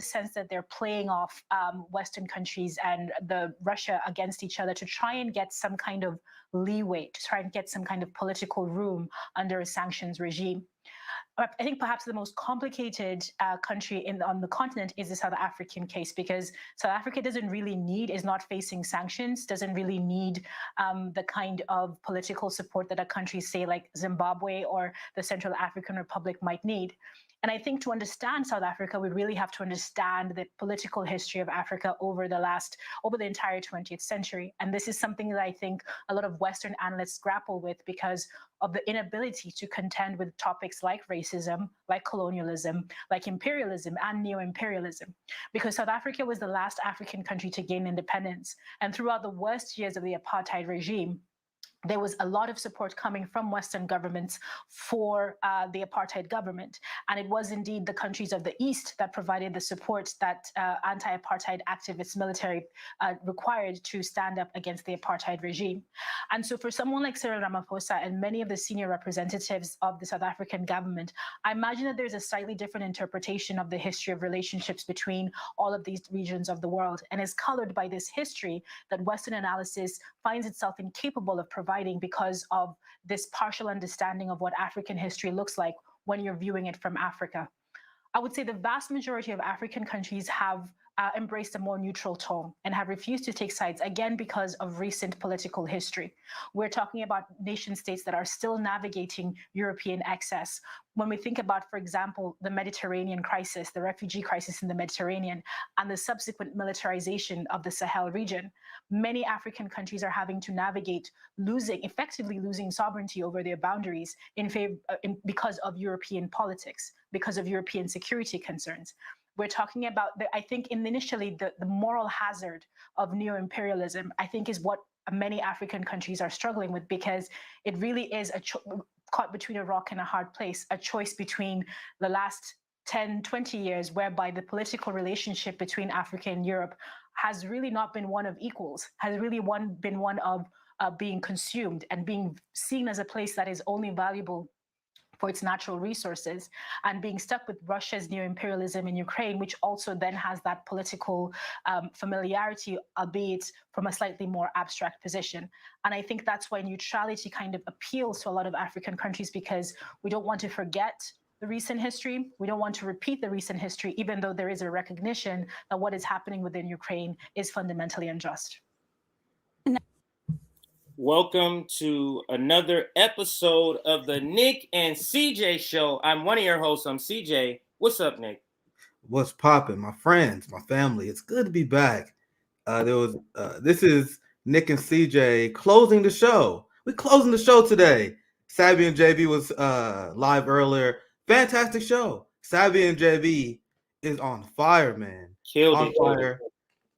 sense that they're playing off Western countries and the Russia against each other to try and get some kind of leeway, to try and get some kind of political room under a sanctions regime. I think perhaps the most complicated country on the continent is the South African case, because South Africa is not facing sanctions, doesn't really need the kind of political support that a country, say, like Zimbabwe or the Central African Republic might need. And I think to understand South Africa, we really have to understand the political history of Africa over the entire 20th century. And this is something that I think a lot of Western analysts grapple with because of the inability to contend with topics like racism, like colonialism, like imperialism and neo-imperialism. Because South Africa was the last African country to gain independence. And throughout the worst years of the apartheid regime, there was a lot of support coming from Western governments for the apartheid government. And it was indeed the countries of the East that provided the support that anti-apartheid activist military required to stand up against the apartheid regime. And so for someone like Cyril Ramaphosa and many of the senior representatives of the South African government, I imagine that there's a slightly different interpretation of the history of relationships between all of these regions of the world, and is colored by this history that Western analysis finds itself incapable of providing because of this partial understanding of what African history looks like when you're viewing it from Africa. I would say the vast majority of African countries have embraced a more neutral tone and have refused to take sides, again, because of recent political history. We're talking about nation states that are still navigating European excess. When we think about, for example, the Mediterranean crisis, the refugee crisis in the Mediterranean, and the subsequent militarization of the Sahel region, many African countries are having to navigate effectively losing sovereignty over their boundaries because of European politics, because of European security concerns. We're talking about, I think initially, the moral hazard of neo-imperialism, I think, is what many African countries are struggling with, because it really is caught between a rock and a hard place, a choice between the last 10, 20 years, whereby the political relationship between Africa and Europe has really not been one of equals, has really been one of being consumed and being seen as a place that is only valuable for its natural resources, and being stuck with Russia's neo-imperialism in Ukraine, which also then has that political familiarity, albeit from a slightly more abstract position. And I think that's why neutrality kind of appeals to a lot of African countries, because we don't want to forget the recent history. We don't want to repeat the recent history, even though there is a recognition that what is happening within Ukraine is fundamentally unjust. Welcome to another episode of the Nick and CJ Show. I'm one of your hosts. I'm CJ. What's up, Nick? What's popping, my friends, my family? It's good to be back. This is Nick and CJ closing the show. We're closing the show today. Savvy and JB was live earlier. Fantastic show. Savvy and JB is on fire, man. Killed it.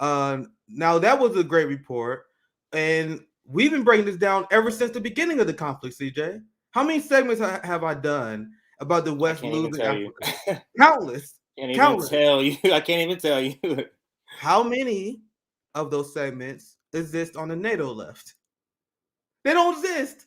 Now that was a great report, and we've been breaking this down ever since the beginning of the conflict, CJ. How many segments have I done about the West losing Africa? Countless. I can't even tell you. How many of those segments exist on the NATO left? They don't exist.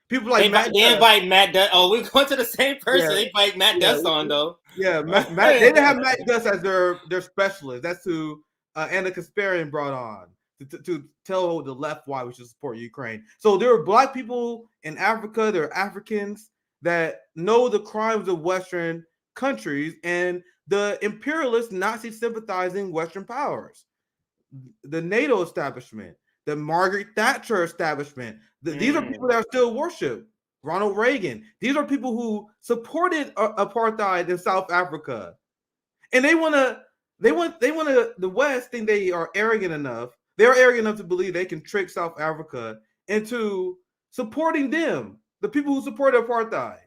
People like they invite Matt Dust. Oh, we're going to the same person. Yeah. They invite Matt Dust on, though. Yeah, Matt, they didn't have Matt Dust as their specialist. That's who Anna Kasparian brought on to tell the left why we should support Ukraine. So there are Black people in Africa, there are Africans that know the crimes of Western countries and the imperialist Nazi sympathizing Western powers. The NATO establishment, the Margaret Thatcher establishment. These are people that are still worshipped. Ronald Reagan. These are people who supported apartheid in South Africa. And the West think they are arrogant enough. They're arrogant enough to believe they can trick South Africa into supporting them, the people who supported apartheid,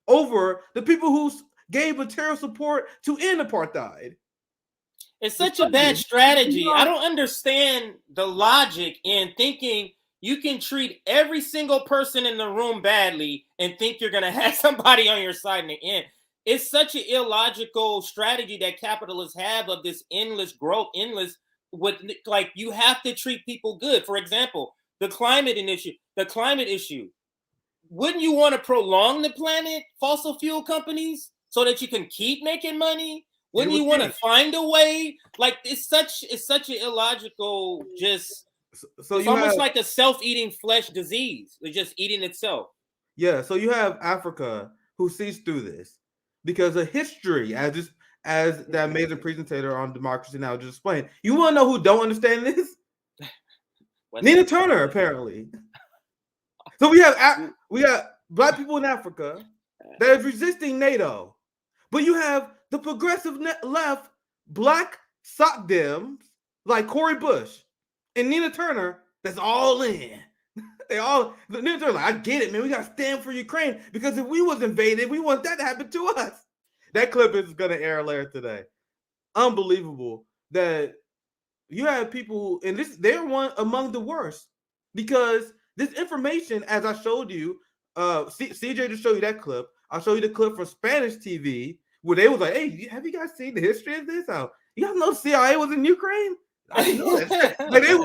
over the people who gave material support to end apartheid. It's such a bad strategy. I don't understand the logic in thinking you can treat every single person in the room badly and think you're going to have somebody on your side in the end. It's such an illogical strategy that capitalists have of this endless growth, you have to treat people good. For example, the climate issue. Wouldn't you want to prolong the planet, fossil fuel companies, so that you can keep making money? Wouldn't you want to find a way? Like it's such an illogical. Just so it's almost like a self-eating flesh disease. It's just eating itself. Yeah. So you have Africa who sees through this because of history, as that amazing presentator on Democracy Now! Just explained. You want to know who don't understand this? Nina Turner, apparently. So we have black people in Africa that is resisting NATO, but you have the progressive left, black sock dems like Cori Bush and Nina Turner that's all in. Nina Turner like, I get it, man. We gotta stand for Ukraine because if we was invaded, we want that to happen to us. That clip is gonna air later today. Unbelievable that you have people, and they're one among the worst because this information, as I showed you, CJ just showed you that clip. I'll show you the clip from Spanish TV where they was like, "Hey, have you guys seen the history of this? You guys know CIA was in Ukraine? I didn't know that." Like they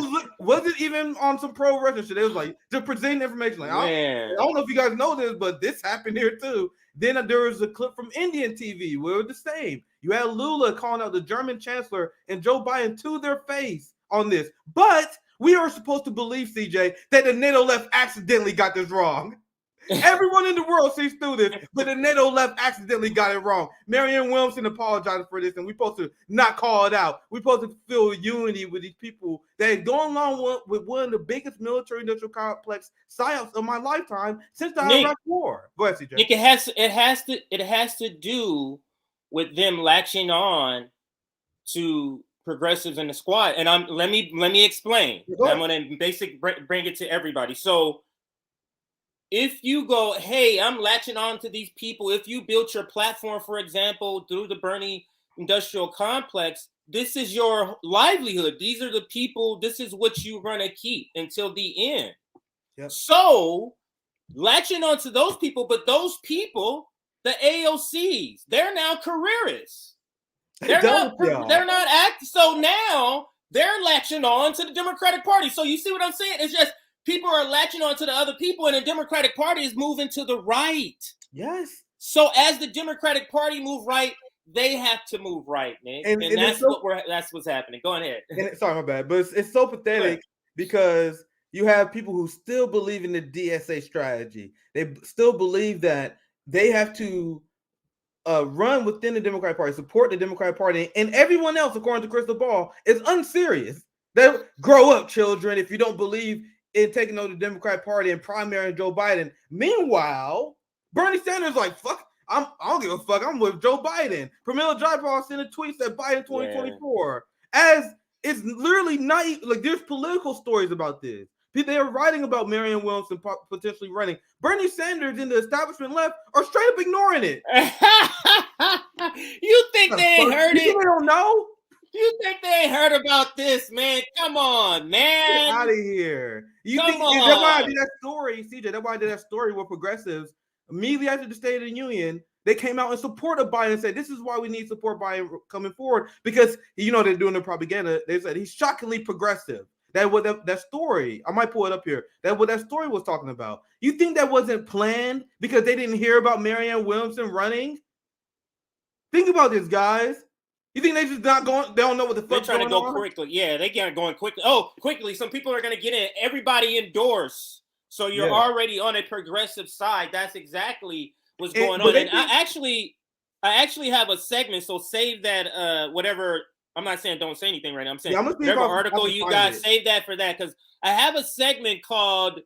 wasn't even on some pro-Russian shit. They was like just presenting information. Like, I don't know if you guys know this, but this happened here too. Then there was a clip from Indian TV where it was the same. You had Lula calling out the German chancellor and Joe Biden to their face on this. But we are supposed to believe, CJ, that the NATO left accidentally got this wrong. Everyone in the world sees through this, but the NATO left accidentally got it wrong. Marianne Williamson apologized for this, and we're supposed to not call it out. We're supposed to feel unity with these people that are going along with one of the biggest military-industrial complex psyops of my lifetime since the Iraq War. Go ahead, CJ. Nick, it has to do with them latching on to progressives in the squad, and let me explain. I'm going to bring it to everybody. So if you go, hey, I'm latching on to these people. If you built your platform, for example, through the Bernie industrial complex, this is your livelihood. These are the people. This is what you're going to keep until the end. Yep. So latching on to those people, but those people, the AOCs, they're now careerists. They're not active. So now they're latching on to the Democratic Party. So you see what I'm saying? It's just people are latching on to the other people, and the Democratic Party is moving to the right. Yes. So as the Democratic Party move right, they have to move right, Nick. And that's what's happening. Go ahead. Sorry, my bad. But it's so pathetic because you have people who still believe in the DSA strategy. They still believe that they have to run within the Democratic Party, support the Democratic Party, and everyone else, according to Crystal Ball, is unserious. They grow up, children, if you don't believe in taking over the Democratic Party and primarying Joe Biden. Meanwhile, Bernie Sanders like, fuck, I don't give a fuck. I'm with Joe Biden. Pramila Jayapal sent a tweet that Biden 2024. As it's literally not like there's political stories about this. They're writing about Marianne Williamson potentially running. Bernie Sanders and the establishment left are straight up ignoring it. You think they ain't heard it? You don't know? You think they ain't heard about this, man? Come on, man. Get out of here. That's why I did that story, CJ. That's why I did that story with progressives. Immediately after the State of the Union, they came out in support of Biden and said, this is why we need support Biden coming forward, because, they're doing the propaganda. They said he's shockingly progressive. That story, I might pull it up here. What that story was talking about. You think that wasn't planned because they didn't hear about Marianne Williamson running? Think about this, guys. You think they just not going? They don't know what the fuck. They're trying to go quickly. Yeah, they got going quickly. Oh, quickly! Some people are going to get in. Everybody endorse. So you're already on a progressive side. That's exactly what's going on. And I actually have a segment. So save that. Whatever. I'm not saying don't say anything right now. I'm saying whatever article you got, save that for that, because I have a segment called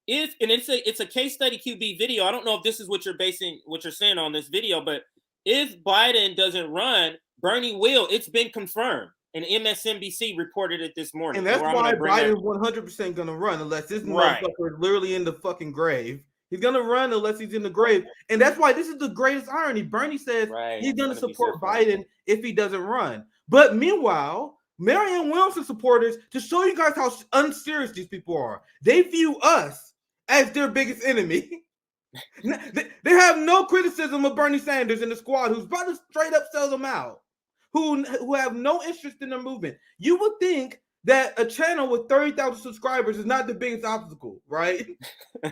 it's a case study QB video. I don't know if this is what you're saying on this video, but if Biden doesn't run, Bernie will. It's been confirmed, and MSNBC reported it this morning. And that's why Biden's 100% going to run unless this motherfucker is literally in the fucking grave. He's going to run unless he's in the grave. And that's why this is the greatest irony. Bernie says he's going to support Biden if he doesn't run. But meanwhile, Marianne Williamson supporters, to show you guys how unserious these people are, they view us as their biggest enemy. They have no criticism of Bernie Sanders and the squad, who's about to straight up sell them out, who have no interest in their movement. You would think that a channel with 30,000 subscribers is not the biggest obstacle, right?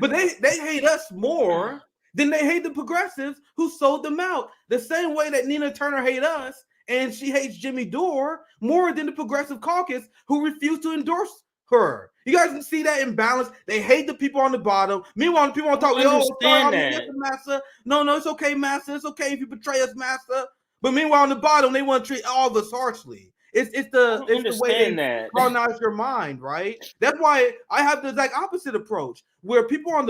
But they hate us more than they hate the progressives who sold them out. The same way that Nina Turner hate us and she hates Jimmy Dore more than the Progressive Caucus who refuse to endorse her. You guys can see that imbalance. They hate the people on the bottom. Meanwhile, the people on top, Massa. No, it's okay, Massa. It's okay if you betray us, Massa. But meanwhile, on the bottom, they want to treat all of us harshly. It's the way they colonize your mind, right? That's why I have the exact opposite approach, where people on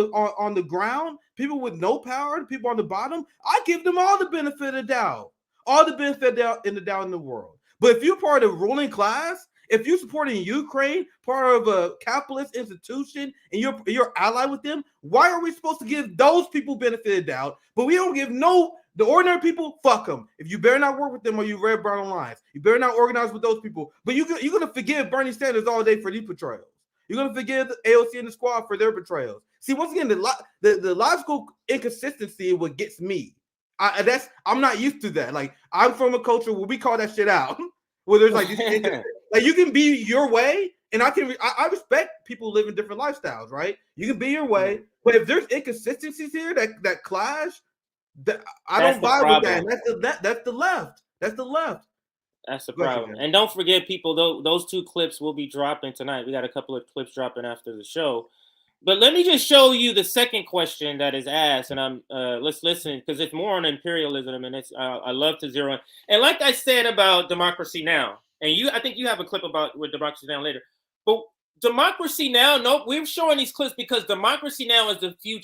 the ground, people with no power, people on the bottom, I give them all the benefit of the doubt, in the doubt in the world. But if you're part of the ruling class, if you're supporting Ukraine, part of a capitalist institution, and you're allied with them, why are we supposed to give those people benefit of the doubt, but we don't give the ordinary people? Fuck them. If you better not work with them or you read Brown Lines, you better not organize with those people. But you're going to forgive Bernie Sanders all day for these betrayals. You're going to forgive the AOC and the squad for their betrayals. See, once again, the logical inconsistency is what gets me. I'm not used to that. Like, I'm from a culture where we call that shit out. Where there's like, like you can be your way, and I respect people living different lifestyles, right? You can be your way, but if there's inconsistencies here that clash, I don't vibe with that. And that's the left. That's the left. That's the problem. And don't forget, people, those 2 clips will be dropping tonight. We got a couple of clips dropping after the show. But let me just show you the second question that is asked, and let's listen, because it's more on imperialism, and it's I love to zero in. And like I said about Democracy Now, and I think you have a clip with Democracy Now later, but Democracy Now, we're showing these clips because Democracy Now is the few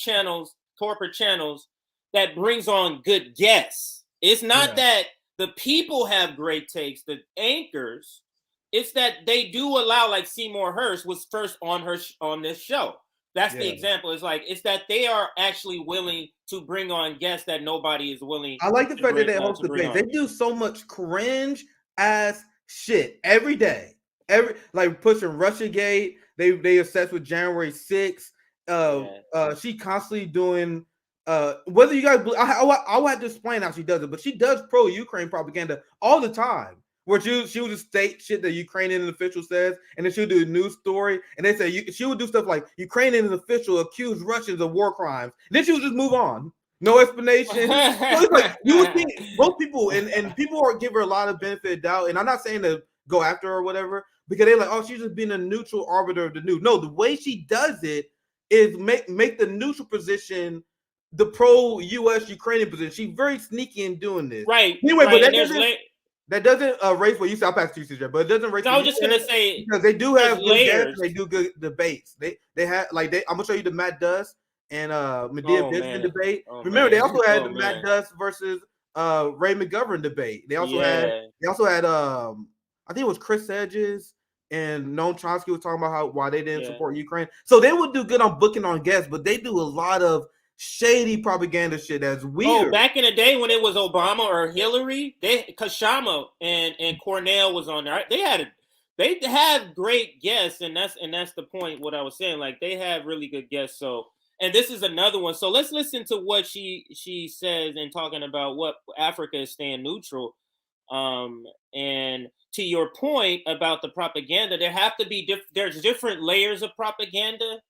corporate channels, that brings on good guests. It's not that the people have great takes, the anchors. It's that they do allow, like Seymour Hersh was first on this show. That's the example. It's that they are actually willing to bring on guests that nobody is willing. I like the fact that they host debates. They do so much cringe ass shit every day. Like pushing Russiagate. They obsessed with January 6th. She constantly doing whether you guys, I will have to explain how she does it, but she does pro-Ukraine propaganda all the time. Where she would just state shit that Ukrainian official says, and then she'll do a news story, and they say she would do stuff like Ukrainian official accused Russians of war crimes. And then she would just move on, no explanation. So it's like you would think most people and people give her a lot of benefit of doubt. And I'm not saying to go after her or whatever, because they're like, oh, she's just being a neutral arbiter of the news. No, the way she does it is make the neutral position the pro-U.S. Ukrainian position. She's very sneaky in doing this. Right. Anyway, right. but that doesn't erase what you said. I'll pass to you, CJ, but it doesn't erase. No, I was just gonna say because they do have good guests, they do good debates. They have I'm gonna show you the Matt Duss and Medea Benson debate. Remember, they also had the Matt Duss versus Ray McGovern debate. They also had I think it was Chris Hedges and Noam Chomsky was talking about why they didn't support Ukraine. So they would do good on booking on guests, but they do a lot of shady propaganda shit that's weird. Oh, back in the day when it was Obama or Hillary, Kashama and Cornell was on there. They have great guests, and that's the point. What I was saying, like they have really good guests. So, and this is another one. So let's listen to what she says in talking about what Africa is staying neutral. And to your point about the propaganda, there have to be there's different layers of propaganda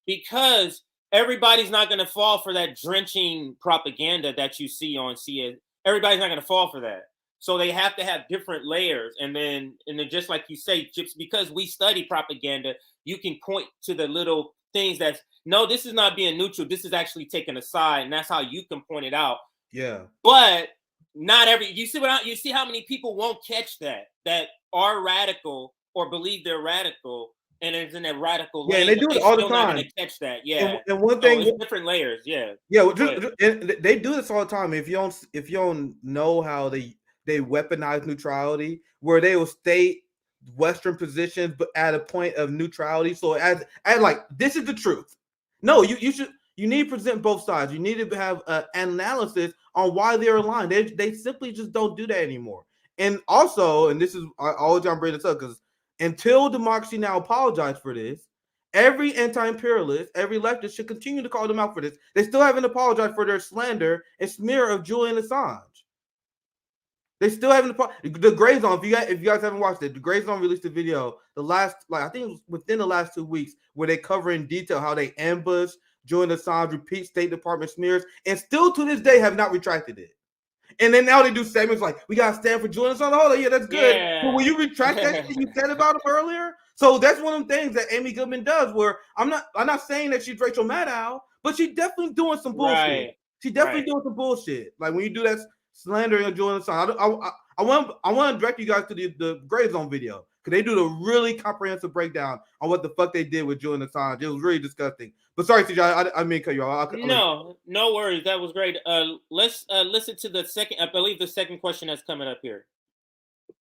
because everybody's not going to fall for that drenching propaganda that you see on CNN. Everybody's not going to fall for that. So they have to have different layers. And then just like you say, Chips, because we study propaganda, you can point to the little things that's, no, this is not being neutral. This is actually taking a side. And that's how you can point it out. Yeah. But not you see how many people won't catch that are radical or believe they're radical. And it's in that radical lane. Yeah, and they do it all the time. Catch that, yeah. And one thing, it's different layers, yeah. Yeah, they do this all the time. If you don't know how they weaponize neutrality, where they will state Western positions, but at a point of neutrality. So as like this is the truth. No, you need to present both sides. You need to have an analysis on why they're aligned. They simply just don't do that anymore. And also, and this is I always try to bring this up because until Democracy Now apologize for this, every anti-imperialist, every leftist should continue to call them out for this. They still haven't apologized for their slander and smear of Julian Assange. They still haven't. The Gray Zone, if you guys haven't watched it, the Gray Zone released a video I think it was within the last 2 weeks where they cover in detail how they ambushed Julian Assange, repeat State Department smears, and still to this day have not retracted it. And then now they do segments like, we got to stand for Julian Assange. Hold on, yeah, that's good. Yeah. But when you retract that shit you said about him earlier, so that's one of the things that Amy Goodman does where I'm not saying that she's Rachel Maddow, but she's definitely doing some bullshit. Right. She's definitely doing some bullshit. Like when you do that slandering of Julian Assange, I want to direct you guys to the Gray Zone video because they do the really comprehensive breakdown on what the fuck they did with Julian Assange. It was really disgusting. But sorry, CJ, I mean cut you off. No worries. That was great. Let's listen to the second. I believe the second question that's coming up here.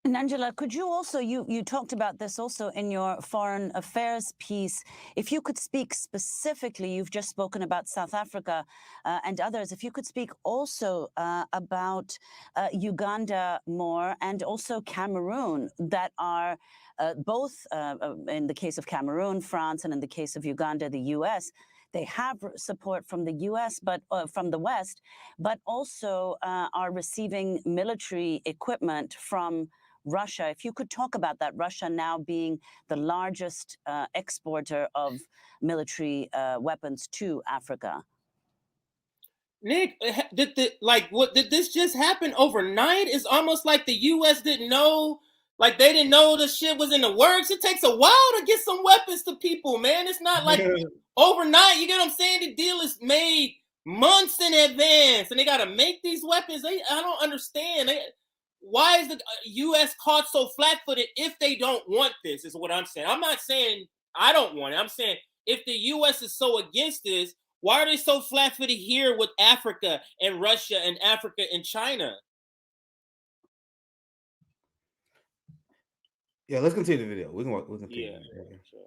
And Angela, could you also, you talked about this also in your foreign affairs piece, if you could speak specifically, you've just spoken about South Africa and others, if you could speak also about Uganda more and also Cameroon that are both, in the case of Cameroon, France, and in the case of Uganda, the US, they have support from the U.S., but from the West, but also are receiving military equipment from Russia. If you could talk about that, Russia now being the largest exporter of military weapons to Africa. Nick, did this just happen overnight? It's almost like the U.S. didn't know. Like they didn't know the shit was in the works. It takes a while to get some weapons to people, man. It's not like overnight. You get what I'm saying? The deal is made months in advance, and they got to make these weapons. I don't understand. Why is the U.S. caught so flat-footed if they don't want this? Is what I'm saying. I'm not saying I don't want it. I'm saying if the U.S. is so against this, why are they so flat-footed here with Africa and Russia and Africa and China? Yeah, let's continue the video. We can continue. Yeah. Sure.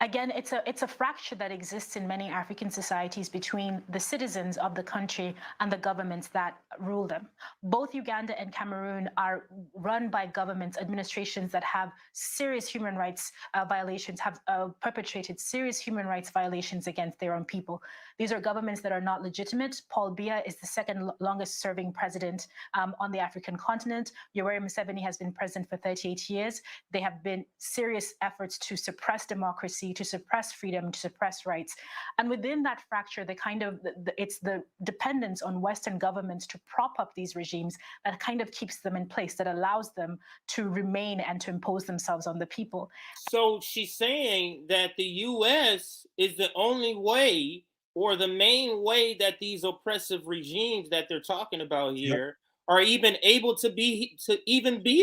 Again, it's a fracture that exists in many African societies between the citizens of the country and the governments that rule them. Both Uganda and Cameroon are run by governments, administrations that have serious human rights violations, have perpetrated serious human rights violations against their own people. These are governments that are not legitimate. Paul Biya is the second longest serving president on the African continent. Yoweri Museveni has been president for 38 years. There have been serious efforts to suppress democracy, to suppress freedom, to suppress rights. And within that fracture, it's the dependence on Western governments to prop up these regimes that kind of keeps them in place, that allows them to remain and to impose themselves on the people. So she's saying that the U.S. is the only way or the main way that these oppressive regimes that they're talking about here are even able to be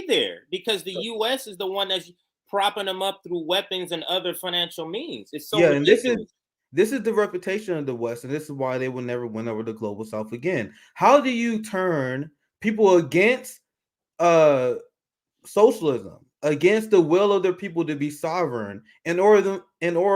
there, because the U.S. is the one that's propping them up through weapons and other financial means. It's so ridiculous. And this is the reputation of the West, and this is why they will never win over the global South again. How do you turn people against socialism, against the will of their people to be sovereign, in order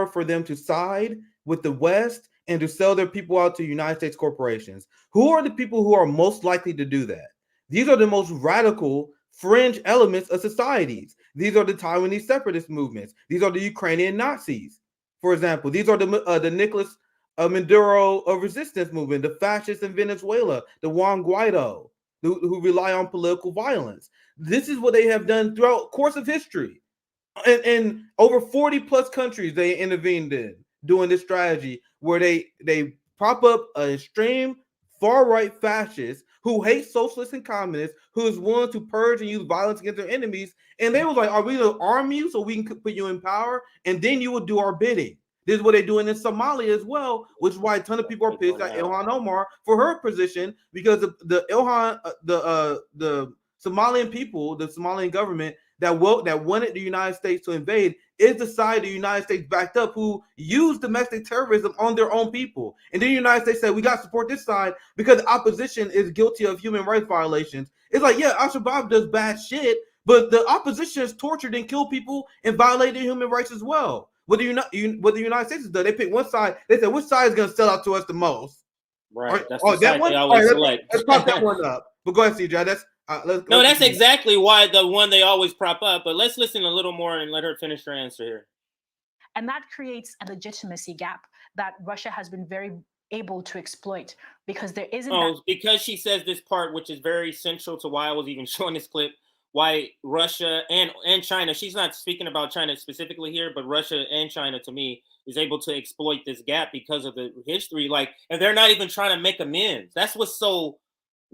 for them to side with the West and to sell their people out to United States corporations? Who are the people who are most likely to do that? These are the most radical fringe elements of societies. These are the Taiwanese separatist movements. These are the Ukrainian Nazis, for example. These are the Nicolas Maduro resistance movement, the fascists in Venezuela, the Juan Guaido, who rely on political violence. This is what they have done throughout the course of history. In over 40 plus countries they intervened in doing this strategy where they prop up an extreme far-right fascists who hate socialists and communists, who is willing to purge and use violence against their enemies. And they was like, are we going to arm you so we can put you in power? And then you will do our bidding. This is what they're doing in Somalia as well, which is why a ton of people are pissed at Ilhan Omar for her position, because the Somalian people, the Somalian government that wanted the United States to invade, is the side the United States backed up, who used domestic terrorism on their own people. And then the United States said, we got to support this side because the opposition is guilty of human rights violations. It's like, yeah, Al-Shabaab does bad shit, but the opposition has tortured and killed people and violated human rights as well. What the United States does, they pick one side. They said, which side is going to sell out to us the most? Right. That's the side they always select. Let's pop that one up. But go ahead, CJ. That's exactly why the one they always prop up. But let's listen a little more and let her finish her answer here. And that creates a legitimacy gap that Russia has been very able to exploit, because there isn't. Because she says this part, which is very central to why I was even showing this clip. Why Russia and China, she's not speaking about China specifically here, but Russia and China, to me, is able to exploit this gap because of the history. Like, and they're not even trying to make amends. That's what's so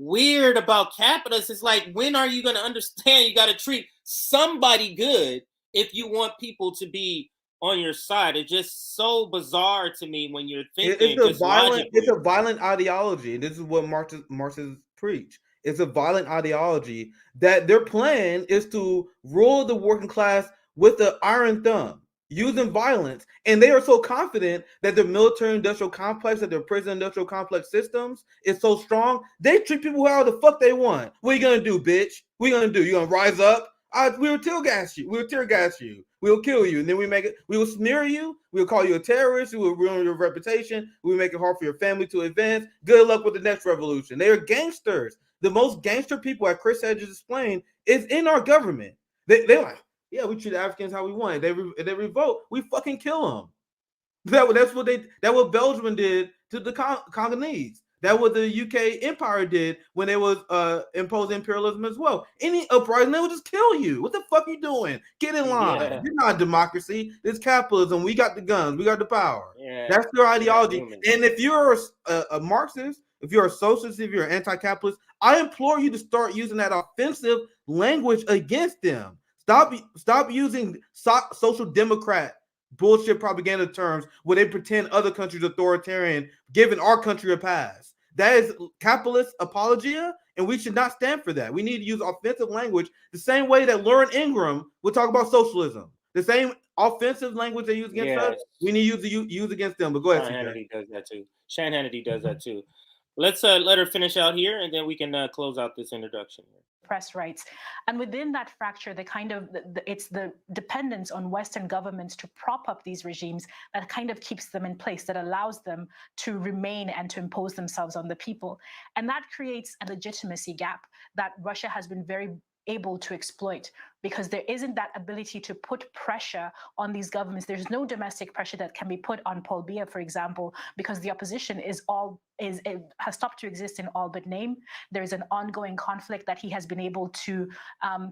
weird about capitalists is like, when are you going to understand you got to treat somebody good if you want people to be on your side? It's just so bizarre to me when you're thinking it's a violent ideology. This is what Marxists preach. It's a violent ideology that their plan is to rule the working class with the iron thumb, using violence. And they are so confident that their military industrial complex, that their prison industrial complex systems is so strong, they treat people however the fuck they want. What are you gonna do, bitch? What are you gonna do? You gonna rise up? We will tear gas you. We'll tear gas you. We'll kill you. And then we will smear you. We'll call you a terrorist. We will ruin your reputation. We'll make it hard for your family to advance. Good luck with the next revolution. They are gangsters. The most gangster people, as Chris had just explained, is in our government. They're like, yeah, we treat Africans how we want. If they revolt, we fucking kill them. That's what Belgium did to the Congolese. That what the UK Empire did when they was imposing imperialism as well. Any uprising, they would just kill you. What the fuck are you doing? Get in line. Yeah. You're not a democracy. It's capitalism. We got the guns. We got the power. Yeah. That's their ideology. Yeah, and if you're a Marxist, if you're a socialist, if you're an anti-capitalist, I implore you to start using that offensive language against them. Stop using social democrat bullshit propaganda terms where they pretend other countries are authoritarian, giving our country a pass. That is capitalist apologia, and we should not stand for that. We need to use offensive language the same way that Lauren Ingram would talk about socialism. The same offensive language they use against us, we need to use against them. But go ahead, Hannity does that too. Shan Hannity does that too. Let's let her finish out here, and then we can close out this introduction. Press rights, and within that fracture, it's the dependence on Western governments to prop up these regimes that kind of keeps them in place, that allows them to remain and to impose themselves on the people, and that creates a legitimacy gap that Russia has been very able to exploit, because there isn't that ability to put pressure on these governments. There's no domestic pressure that can be put on Paul Biya, for example, because the opposition has stopped to exist in all but name. There's an ongoing conflict that he has been able to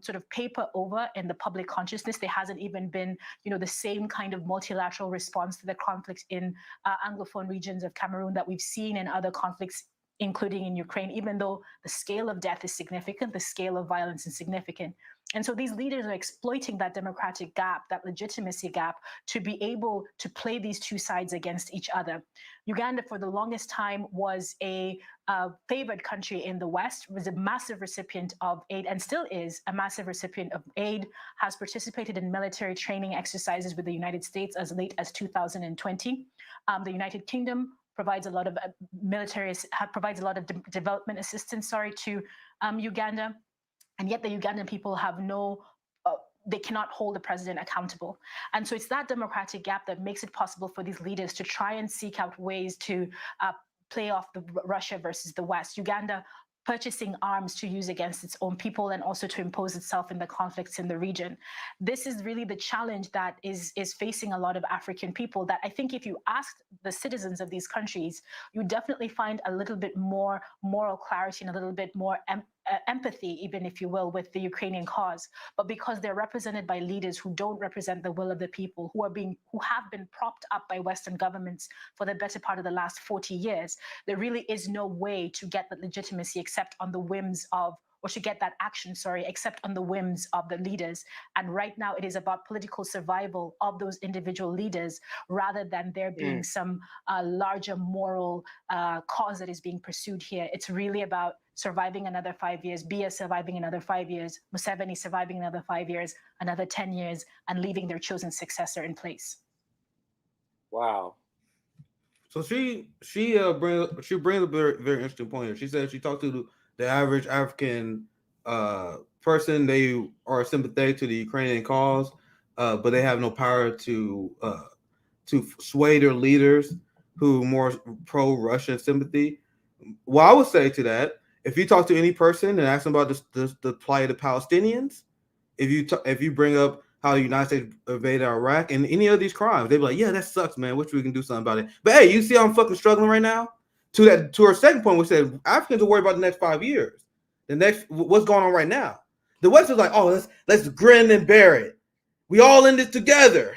sort of paper over in the public consciousness. There hasn't even been, the same kind of multilateral response to the conflict in Anglophone regions of Cameroon that we've seen in other conflicts, including in Ukraine, even though the scale of death is significant, the scale of violence is significant. And so these leaders are exploiting that democratic gap, that legitimacy gap, to be able to play these two sides against each other. Uganda, for the longest time, was a favored country in the West, was a massive recipient of aid, and still is a massive recipient of aid, has participated in military training exercises with the United States as late as 2020. The United Kingdom provides a lot of development assistance, to Uganda, and yet the Ugandan people have they cannot hold the president accountable. And so it's that democratic gap that makes it possible for these leaders to try and seek out ways to play off the Russia versus the West. Uganda purchasing arms to use against its own people and also to impose itself in the conflicts in the region. This is really the challenge that is facing a lot of African people, that I think if you asked the citizens of these countries, you definitely find a little bit more moral clarity and a little bit more empathy, even, if you will, with the Ukrainian cause. But because they're represented by leaders who don't represent the will of the people, who have been propped up by Western governments for the better part of the last 40 years, there really is no way to get that legitimacy except on the whims of, or to get that action, except on the whims of the leaders. And right now it is about political survival of those individual leaders rather than there being some larger moral cause that is being pursued here. It's really about surviving another 5 years, Biya surviving another 5 years, Museveni surviving another 5 years, another 10 years, and leaving their chosen successor in place. Wow. So she brings a very, very interesting point here. She said she talked to the average African person. They are sympathetic to the Ukrainian cause, but they have no power to sway their leaders who more pro-Russian sympathy. Well, I would say to that, if you talk to any person and ask them about the plight of the Palestinians, if you bring up how the United States invaded Iraq and any of these crimes, they'd be like, yeah, that sucks, man. Wish we can do something about it. But hey, you see how I'm fucking struggling right now? To her second point, which said Africans are worried about the next 5 years. What's going on right now. The West is like, oh, let's grin and bear it. We all in this together.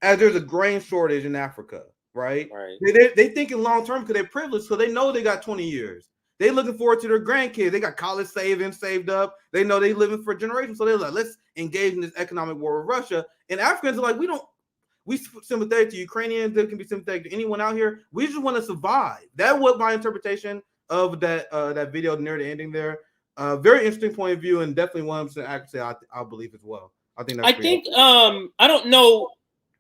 As there's a grain shortage in Africa, right? Right. They thinking long term because they're privileged, so they know they got 20 years. They looking forward to their grandkids. They got college savings saved up. They know they living for generations. So they're like, let's engage in this economic war with Russia. And Africans are like, we sympathetic to Ukrainians. They can be sympathetic to anyone out here. We just want to survive. That was my interpretation of that video near the ending there. Very interesting point of view, and definitely one accuracy I believe as well. I think that's I don't know.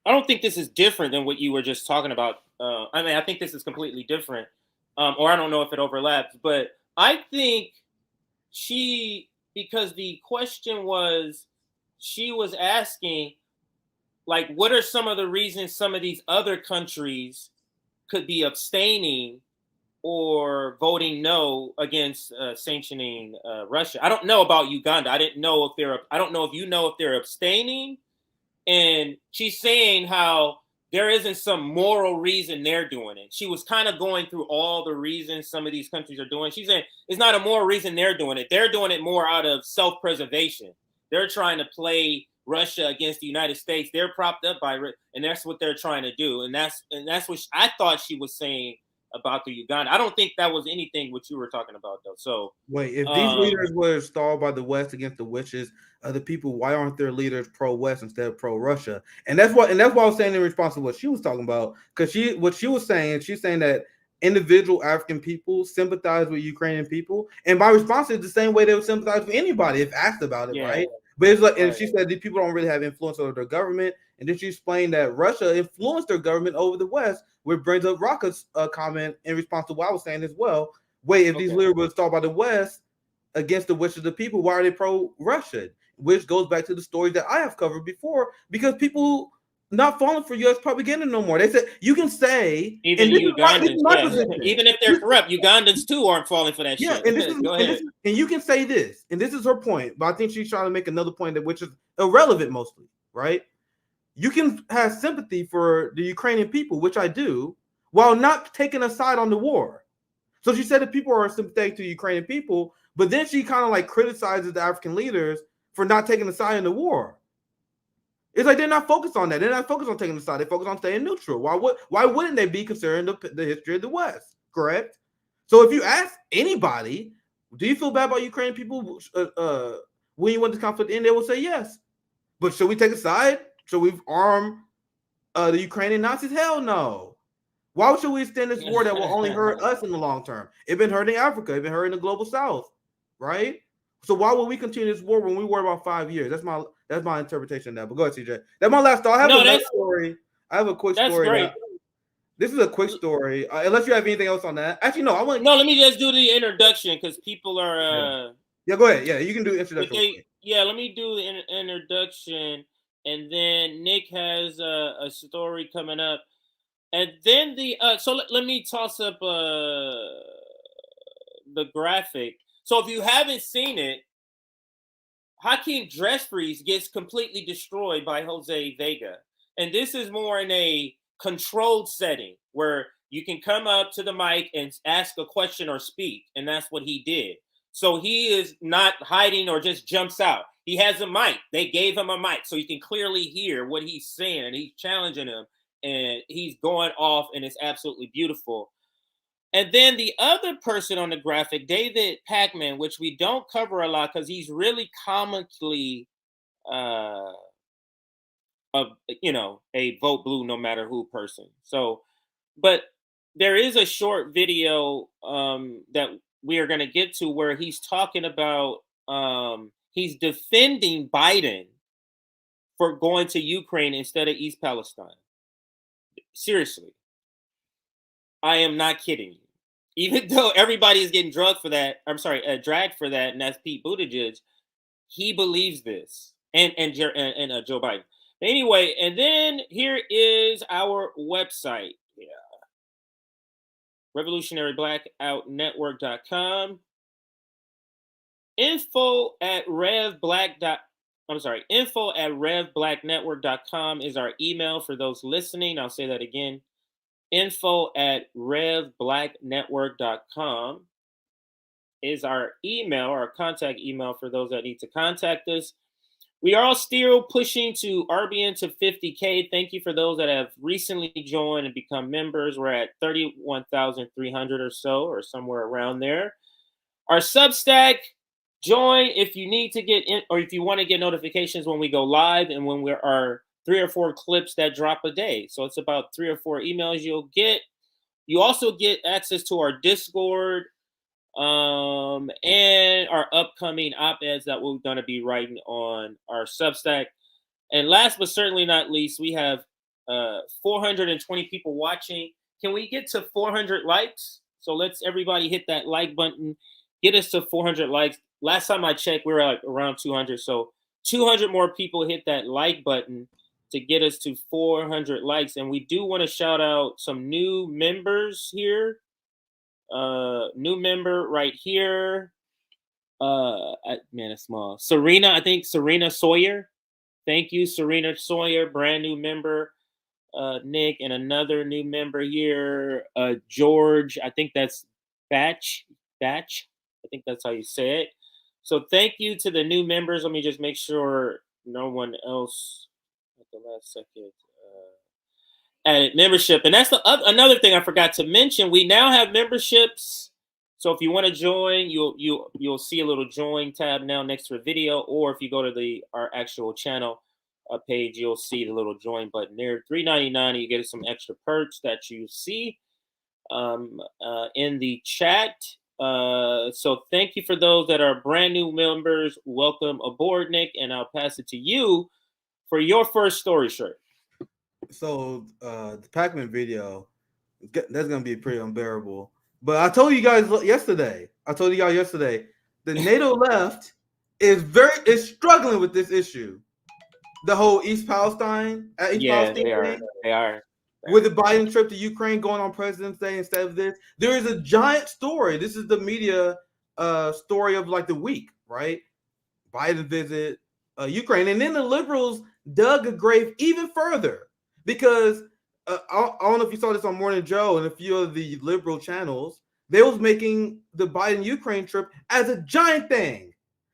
I don't think this is different than what you were just talking about. I mean, I think this is completely different. Or I don't know if it overlaps, but I think because the question was, she was asking, like, what are some of the reasons some of these other countries could be abstaining or voting no against sanctioning Russia? I don't know about Uganda. I don't know if you know if they're abstaining. And she's saying how there isn't some moral reason they're doing it. She was kind of going through all the reasons some of these countries are doing. She's saying it's not a moral reason they're doing it. They're doing it more out of self-preservation. They're trying to play Russia against the United States. They're propped up by it, and that's what they're trying to do. And that's what I thought she was saying about the Uganda. I don't think that was anything what you were talking about, though. So wait, if these leaders were installed by the West against the wishes of the people, why aren't their leaders pro-West instead of pro-Russia? And that's why I was saying in response to what she was talking about, because she's saying that individual African people sympathize with Ukrainian people, and my response is the same way they would sympathize with anybody if asked about it, right? But it's like, and she said these people don't really have influence over their government, and then she explained that Russia influenced their government over the West, which brings up Raka's comment in response to what I was saying as well. Wait, if these leaders were installed by the West against the wishes of the people, why are they pro-Russian? Which goes back to the stories that I have covered before, because people not falling for U.S. propaganda no more. They said you can say even Ugandans, even if they're corrupt, Ugandans too aren't falling for that shit. And you can say this, and this is her point, but I think she's trying to make another point which is irrelevant mostly, right? You can have sympathy for the Ukrainian people, which I do, while not taking a side on the war. So she said that people are sympathetic to Ukrainian people, but then she kind of like criticizes the African leaders for not taking a side in the war. It's like they're not focused on that. They're not focused on taking a side. They focus on staying neutral. Why wouldn't they be considering the history of the West? Correct? So if you ask anybody, do you feel bad about Ukrainian people when you want this conflict in? They will say yes. But should we take a side? Should we arm the Ukrainian Nazis? Hell no. Why should we extend this war that will only hurt us in the long term? It's been hurting Africa. It's been hurting the global South, right? So why would we continue this war when we were about 5 years? That's my interpretation of that. But go ahead, CJ. That's my last thought. I have a story. I have a quick story. Great. This is a quick story. Unless you have anything else on that. Actually, no. Let me just do the introduction because people are. Yeah, go ahead. Yeah, you can do the introduction. Let me do the introduction, and then Nick has a story coming up, and then let me toss up the graphic. So if you haven't seen it, Hakeem Jeffries gets completely destroyed by Jose Vega. And this is more in a controlled setting where you can come up to the mic and ask a question or speak. And that's what he did. So he is not hiding or just jumps out. He has a mic. They gave him a mic so you can clearly hear what he's saying, and he's challenging him, and he's going off, and it's absolutely beautiful. And then the other person on the graphic, David Pakman, which we don't cover a lot because he's really comically, a vote blue no matter who person. So, but there is a short video that we are going to get to where he's talking about, he's defending Biden for going to Ukraine instead of East Palestine. Seriously. I am not kidding you. Even though everybody is getting dragged for that, and that's Pete Buttigieg, he believes this, and Joe Biden. Anyway, and then here is our website, revolutionaryblackoutnetwork.com. info@revblacknetwork.com is our email for those listening. I'll say that again. info@revblacknetwork.com is our email, our contact email for those that need to contact us. We are all still pushing to RBN to 50K. Thank you for those that have recently joined and become members. We're at 31,300 or so, or somewhere around there. Our Substack, join if you need to get in, or if you want to get notifications when we go live and when we're our 3 or 4 clips that drop a day. So it's about 3 or 4 emails you'll get. You also get access to our Discord and our upcoming op-eds that we're going to be writing on our Substack. And last but certainly not least, we have 420 people watching. Can we get to 400 likes? So let's everybody hit that like button. Get us to 400 likes. Last time I checked, we were like around 200. So 200 more people hit that like button to get us to 400 likes. And we do want to shout out some new members here. New member right here. Man, it's small. Serena, I think Serena Sawyer. Thank you, Serena Sawyer, brand new member. Nick, and another new member here, George. I think that's Batch. I think that's how you say it. So thank you to the new members. Let me just make sure no one else at the last second added membership. And that's another thing I forgot to mention. We now have memberships. So if you want to join, you'll see a little join tab now next to the video, or if you go to our actual channel page, you'll see the little join button there. $3.99, and you get some extra perks that you see in the chat. So thank you for those that are brand new members. Welcome aboard, Nick, and I'll pass it to you for your first story, shirt. So the Pac-Man video, that's gonna be pretty unbearable. But I told you guys yesterday. The NATO left is struggling with this issue. The whole East Palestine, Palestine they are. With the Biden trip to Ukraine going on President's Day instead of this, there is a giant story. This is the media story of like the week, right? Biden visit Ukraine, and then the liberals dug a grave even further because I don't know if you saw this on Morning Joe and a few of the liberal channels. They was making the Biden Ukraine trip as a giant thing.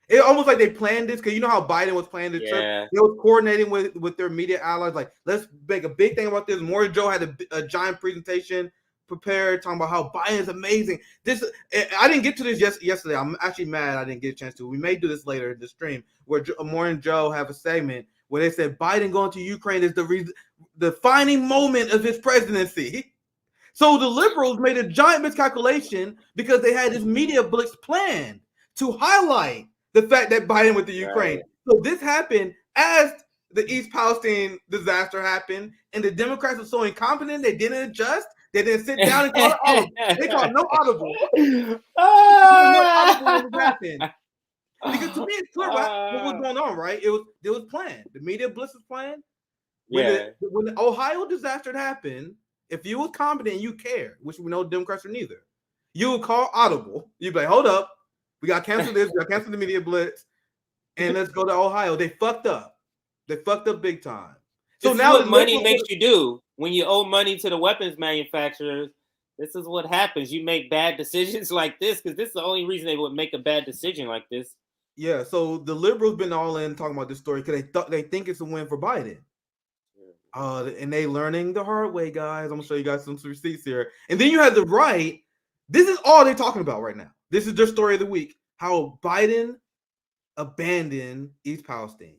It almost like they planned this because you know how Biden was planning the trip. They was coordinating with their media allies. Like, let's make a big thing about this. Morning Joe had a giant presentation prepared talking about how Biden is amazing. I didn't get to this yesterday. I'm actually mad I didn't get a chance to. We may do this later in the stream where Morning Joe have a segment where they said Biden going to Ukraine is the defining moment of his presidency. So the liberals made a giant miscalculation because they had this media blitz planned to highlight the fact that Biden went to Ukraine. Right. So this happened as the East Palestine disaster happened, and the Democrats were so incompetent they didn't adjust. They didn't sit down and call it audible. They called no audible. No audible happened. Because to me, it's clear what was going on, right? It was planned. The media blitz was planned. When the Ohio disaster happened, if you was competent and you cared, which we know Democrats are neither, you would call audible. You'd be like, hold up. We got to cancel this. We got to cancel the media blitz. And let's go to Ohio. They fucked up. They fucked up big time. So now what money makes you do. When you owe money to the weapons manufacturers, this is what happens. You make bad decisions like this because this is the only reason they would make a bad decision like this. Yeah, so the liberals been all in talking about this story because they think it's a win for Biden. And they learning the hard way, guys. I'm gonna show you guys some receipts here. And then you have the right. This is all they're talking about right now. This is their story of the week. How Biden abandoned East Palestine.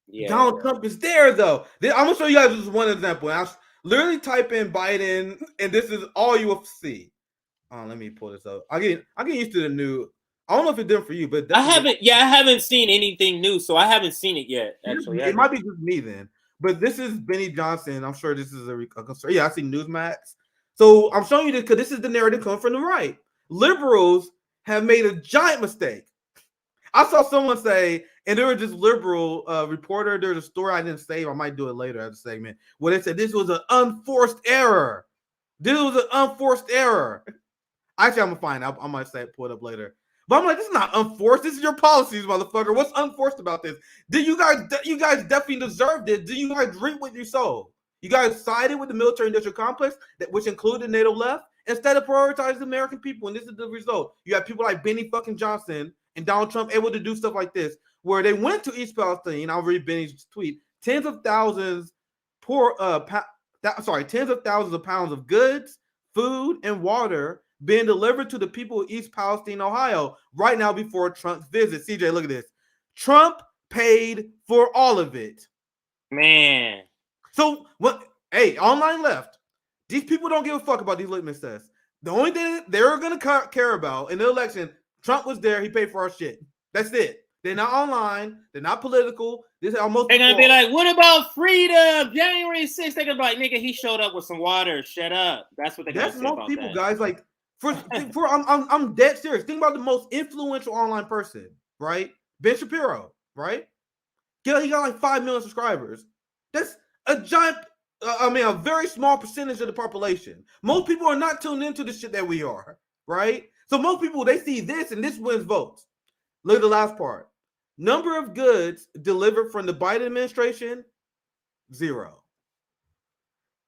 Yeah. Donald Trump is there though. I'm gonna show you guys just one example. I literally type in Biden, and this is all you will see. Let me pull this up. I get used to the new. I don't know if it's different for you, but I haven't seen anything new, so I haven't seen it yet. Actually, it might be just me then. But this is Benny Johnson. I'm sure this is a concern. Yeah, I see Newsmax. So I'm showing you this because this is the narrative coming from the right. Liberals have made a giant mistake. I saw someone say, and there was this liberal reporter. There's a story I didn't save. I might do it later as a segment where they said this was an unforced error. This was an unforced error. Actually, I'm gonna find out. I might pull it up later. But I'm like, this is not unforced. This is your policies, motherfucker. What's unforced about this? You guys definitely deserved it. Do you guys reap what you sow? You guys sided with the military-industrial complex, which included NATO left, instead of prioritizing the American people. And this is the result. You have people like Benny fucking Johnson and Donald Trump able to do stuff like this, where they went to East Palestine. I'll read Benny's tweet. Tens of thousands of pounds of goods, food, and water being delivered to the people of East Palestine, Ohio, right now before Trump's visit. CJ, look at this. Trump paid for all of it. Man. So what? Hey, online left. These people don't give a fuck about these litmus tests. The only thing they're going to care about in the election, Trump was there. He paid for our shit. That's it. They're not online. They're not political. This is almost. They're going to be like, what about freedom? January 6th. They're going to be like, nigga, he showed up with some water. Shut up. That's what they're going to say about people, that. guys. Like, I'm dead serious. Think about the most influential online person, right? Ben Shapiro, right? He got like 5 million subscribers. That's a giant, a very small percentage of the population. Most people are not tuned into the shit that we are, right? So most people, they see this and this wins votes. Look at the last part. Number of goods delivered from the Biden administration, 0.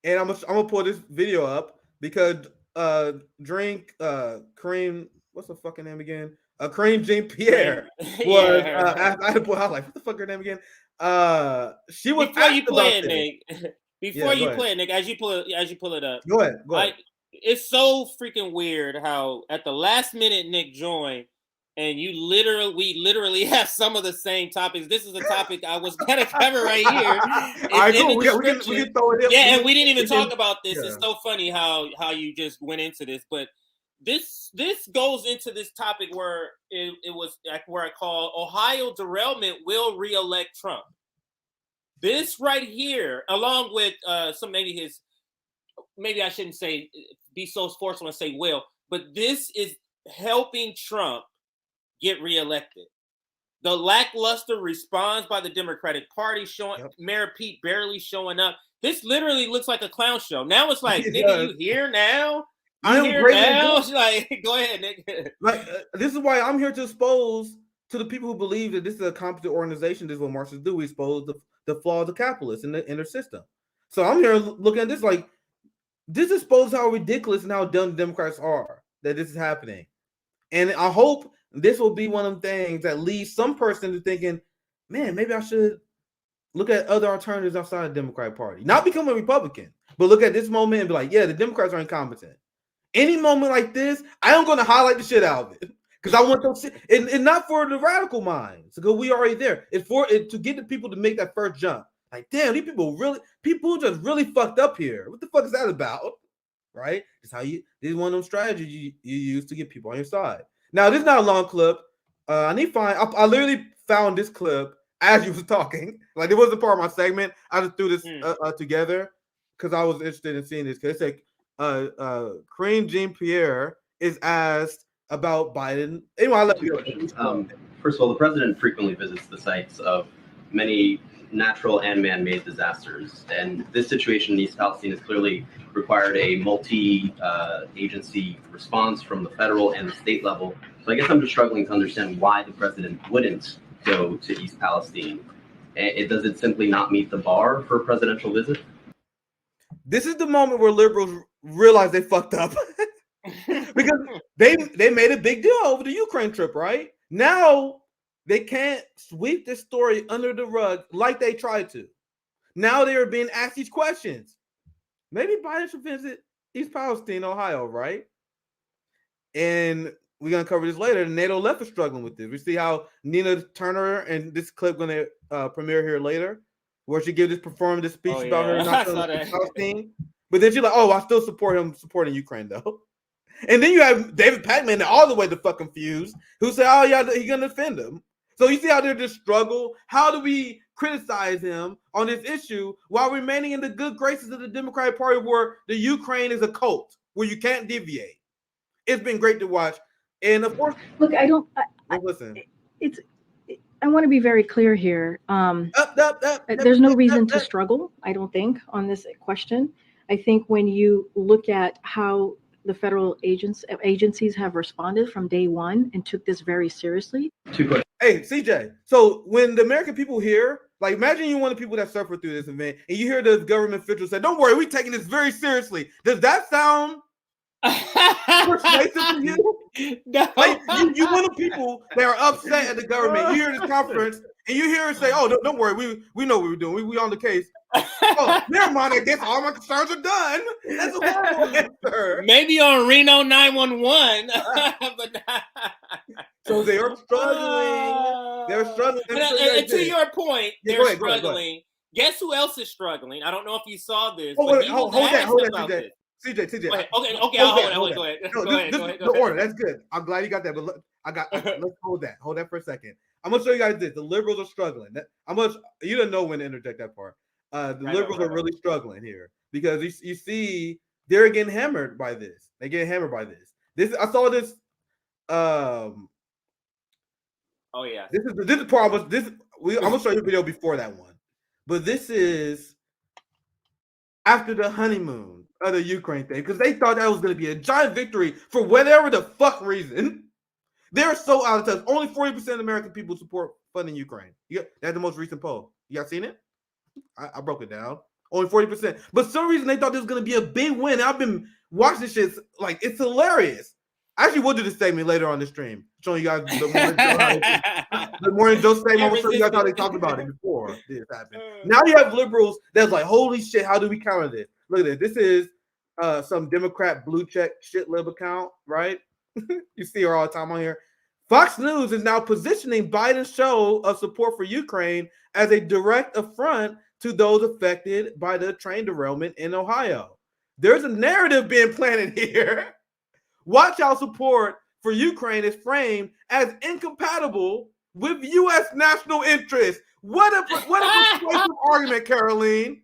And I'm gonna pull this video up because Kareem, what's the fucking name again? Kareem Jean-Pierre was I had to pull out like, what the fuck her name again? She was before you play it, Nick. Before you play it, Nick, as you pull it up. Go ahead. It's so freaking weird how at the last minute Nick joined, and we literally have some of the same topics. This is a topic I was gonna cover right here. All right, cool. We can throw it in. Yeah, and we didn't even talk about this. Yeah. It's so funny how you just went into this, but this goes into this topic where it was like where I call Ohio derailment will reelect Trump. This right here, along with maybe I shouldn't say be so forceful and say will, but this is helping Trump get reelected. The lackluster response by the Democratic Party showing Mayor Pete barely showing up. This literally looks like a clown show. Now it's like, nigga, you here now? I am great now. Like, go ahead, Nick. This is why I'm here to expose to the people who believe that this is a competent organization. This is what Marxists do. We expose the flaw of the capitalists in their system. So I'm here looking at this like this exposes how ridiculous and how dumb the Democrats are that this is happening. And I hope this will be one of the things that leads some person to thinking, man, maybe I should look at other alternatives outside of the Democratic Party. Not become a Republican, but look at this moment and be like, yeah, the Democrats are incompetent. Any moment like this, I am going to highlight the shit out of it because I want those shit. And not for the radical minds, because we already there. It's for it to get the people to make that first jump. Like, damn, these people just really fucked up here. What the fuck is that about? Right? This is one of those strategies you use to get people on your side. Now, this is not a long clip. I I literally found this clip as you was talking. Like, it wasn't part of my segment. I just threw this together because I was interested in seeing this. Because it's like Kareem Jean-Pierre is asked about Biden. Anyway, I'll let you go. First of all, the president frequently visits the sites of many natural and man-made disasters. And this situation in East Palestine has clearly required a multi-agency response from the federal and the state level. So I guess I'm just struggling to understand why the president wouldn't go to East Palestine. Does it simply not meet the bar for a presidential visit? This is the moment where liberals realize they fucked up. Because they made a big deal over the Ukraine trip, right? Now they can't sweep this story under the rug like they tried to. Now they are being asked these questions. Maybe Biden should visit East Palestine, Ohio, right? And we're going to cover this later. The NATO left is struggling with this. We see how Nina Turner, and this clip going to premiere here later, where she gives this performance, this speech about her not in Palestine. But then she's like, oh, I still support him supporting Ukraine, though. And then you have David Pakman all the way to fucking confused, who said, oh, yeah, he's going to defend him. So you see how they're just struggle? How do we criticize him on this issue while remaining in the good graces of the Democratic Party where the Ukraine is a cult, where you can't deviate? It's been great to watch. And of course, look, listen. I want to be very clear here. There's no reason to struggle, I don't think, on this question. I think when you look at how the federal agencies have responded from day one and took this very seriously. Hey, CJ, so when the American people hear, like, imagine you're one of the people that suffered through this event, and you hear the government officials say, don't worry, we're taking this very seriously. Does that sound persuasive to you? No. Like, you one of the people that are upset at the government. You hear this conference, and you hear it say, oh, don't worry, we know what we're doing. We on the case. Oh, never mind. I guess all my concerns are done. That's a horrible answer. Maybe on Reno 911, but so they are struggling. They're struggling. And to your point, yeah, they're struggling. Go ahead. Guess who else is struggling? I don't know if you saw this. Hold that, CJ. CJ. Okay, I'll hold it. Go ahead. The order. That's good. I'm glad you got that. But look, let's hold that. Hold that for a second. I'm gonna show you guys this. The liberals are struggling. You didn't know when to interject that part. The liberals are really struggling here because you see they're getting hammered by this. They get hammered by this. I saw this. Oh yeah. This is the problem. I'm gonna show you a video before that one, but this is after the honeymoon of the Ukraine thing because they thought that was gonna be a giant victory for whatever the fuck reason. They're so out of touch. Only 40% of American people support funding Ukraine. That's the most recent poll. You guys seen it? I broke it down. Only 40%. But for some reason they thought this was going to be a big win. I've been watching this shit. Like, it's hilarious. Actually, we'll do the statement later on the stream. Showing you guys the morning Joe statement. I'm going to show you guys how they talked about it before this happened. Now you have liberals that's like, holy shit, how do we counter this? Look at this. This is some Democrat blue check shit lib account, right? You see her all the time on here. Fox News is now positioning Biden's show of support for Ukraine as a direct affront to those affected by the train derailment in Ohio. There's a narrative being planted here. Watch how support for Ukraine is framed as incompatible with U.S. national interest. What a persuasive argument, Caroline.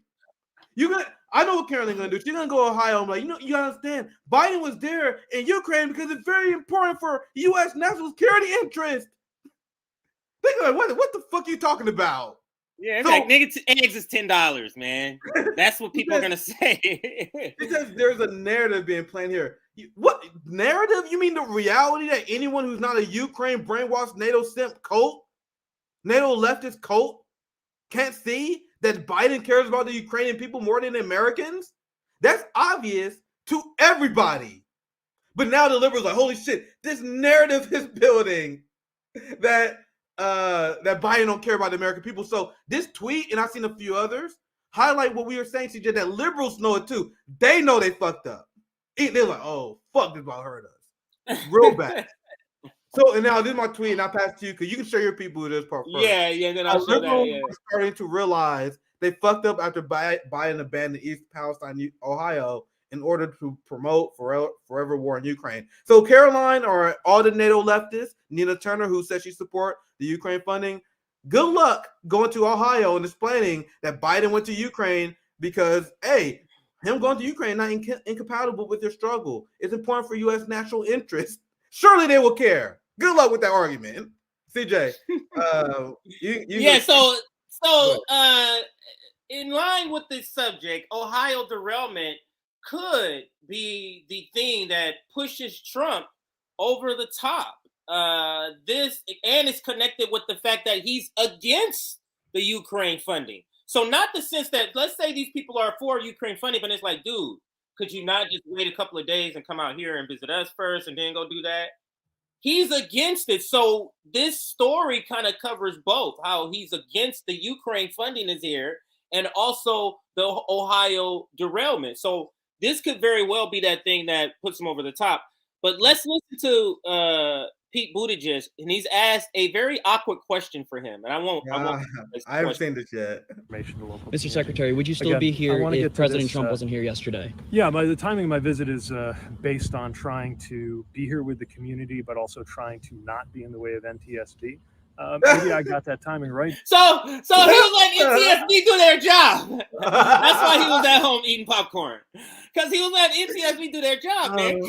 I know what Caroline's gonna do. She's gonna go to Ohio. I'm like, you understand. Biden was there in Ukraine because it's very important for U.S. national security interest. They're like, what the fuck are you talking about? Yeah, it's like nigga, eggs is $10, man. That's what people are gonna say. Because there's a narrative being played here. What narrative? You mean the reality that anyone who's not a Ukraine brainwashed NATO simp cult, NATO leftist cult, can't see that Biden cares about the Ukrainian people more than the Americans? That's obvious to everybody. But now the liberals are like, holy shit, this narrative is building that Biden don't care about the American people. So this tweet, and I've seen a few others, highlight what we were saying, CJ, that liberals know it too. They know they fucked up. They're like, oh, fuck, this about hurt us. Real bad. So, and now this is my tweet, and I'll pass to you because you can show your people this part first. Yeah, then I'll show that. Yeah. Starting to realize they fucked up after Biden abandoned East Palestine, Ohio, in order to promote forever war in Ukraine. So, Caroline or all the NATO leftists, Nina Turner, who says she support the Ukraine funding, good luck going to Ohio and explaining that Biden went to Ukraine because, hey, him going to Ukraine not incompatible with their struggle. It's important for U.S. national interest. Surely they will care. Good luck with that argument, CJ. So in line with this subject, Ohio derailment could be the thing that pushes Trump over the top. This and it's connected with the fact that he's against the Ukraine funding. So not the sense that, let's say these people are for Ukraine funding, but it's like, dude, could you not just wait a couple of days and come out here and visit us first and then go do that? He's against it. So this story kind of covers both, how he's against the Ukraine funding is here and also the Ohio derailment. So this could very well be that thing that puts him over the top. But let's listen to Pete Buttigieg, and he's asked a very awkward question for him. And I haven't seen this yet. Mr. Secretary, would you still be here if President Trump wasn't here yesterday? Yeah, the timing of my visit is based on trying to be here with the community, but also trying to not be in the way of NTSB. Maybe I got that timing right. So he was letting NTSB do their job. That's why he was at home eating popcorn. Because he was letting NTSB do their job, man.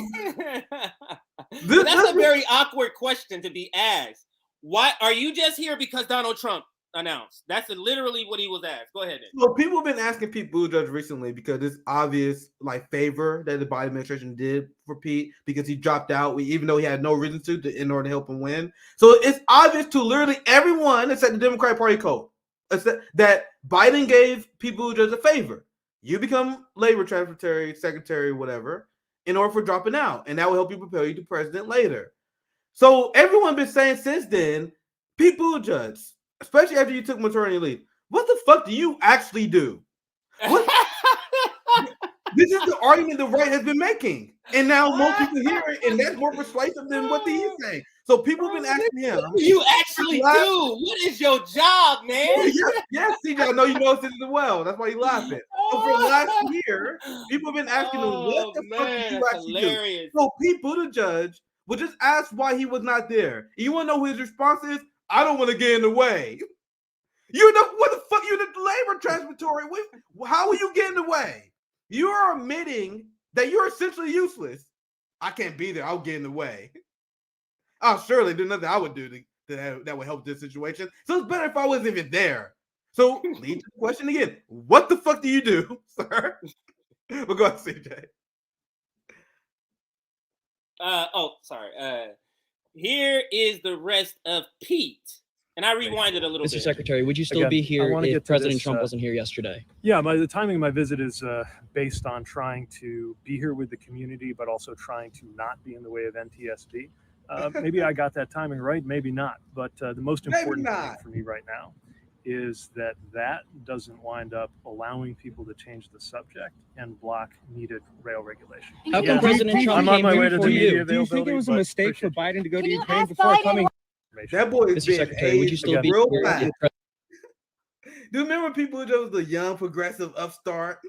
That's a very awkward question to be asked. Why are you just here because Donald Trump announced? That's literally what he was asked. Go ahead. So people have been asking Pete Buttigieg recently because it's obvious favor that the Biden administration did for Pete because he dropped out, even though he had no reason to in order to help him win. So it's obvious to literally everyone except the Democratic Party code that Biden gave Pete Buttigieg a favor. You become labor secretary, whatever, in order for dropping out, and that will help you prepare you to president later. So everyone been saying since then, Pete Buttigieg, especially after you took maternity leave, what the fuck do you actually do? What? This is the argument the right has been making, and now more people hear it, and that's more persuasive than what he is saying. So people have been asking him. You actually do. What is your job, man? Yes, CJ, I know you know this as well. That's why you laughing. So for the last year, people have been asking him, what the fuck did you actually do? So Pete Buttigieg would just ask why he was not there. You want to know who his response is? I don't want to get in the way. You know what the fuck? You're the labor transportory. How will you get in the way? You are admitting that you're essentially useless. I can't be there. I'll get in the way. Oh, surely there's nothing I would do that would help this situation. So it's better if I wasn't even there. So lead to the question again. What the fuck do you do, sir? We'll go ahead, CJ. Sorry. Here is the rest of Pete. And I rewinded a little bit. Mr. Secretary, would you still be here if President Trump wasn't here yesterday? Yeah, the timing of my visit is based on trying to be here with the community, but also trying to not be in the way of NTSB. Maybe I got that timing right, maybe not. But the most important thing for me right now is that doesn't wind up allowing people to change the subject and block needed rail regulation. How come President Trump came here before you? Do you think it was a mistake for Biden to go to Ukraine before coming? That boy is being aged real fast. Do you remember people who just was the young progressive upstart?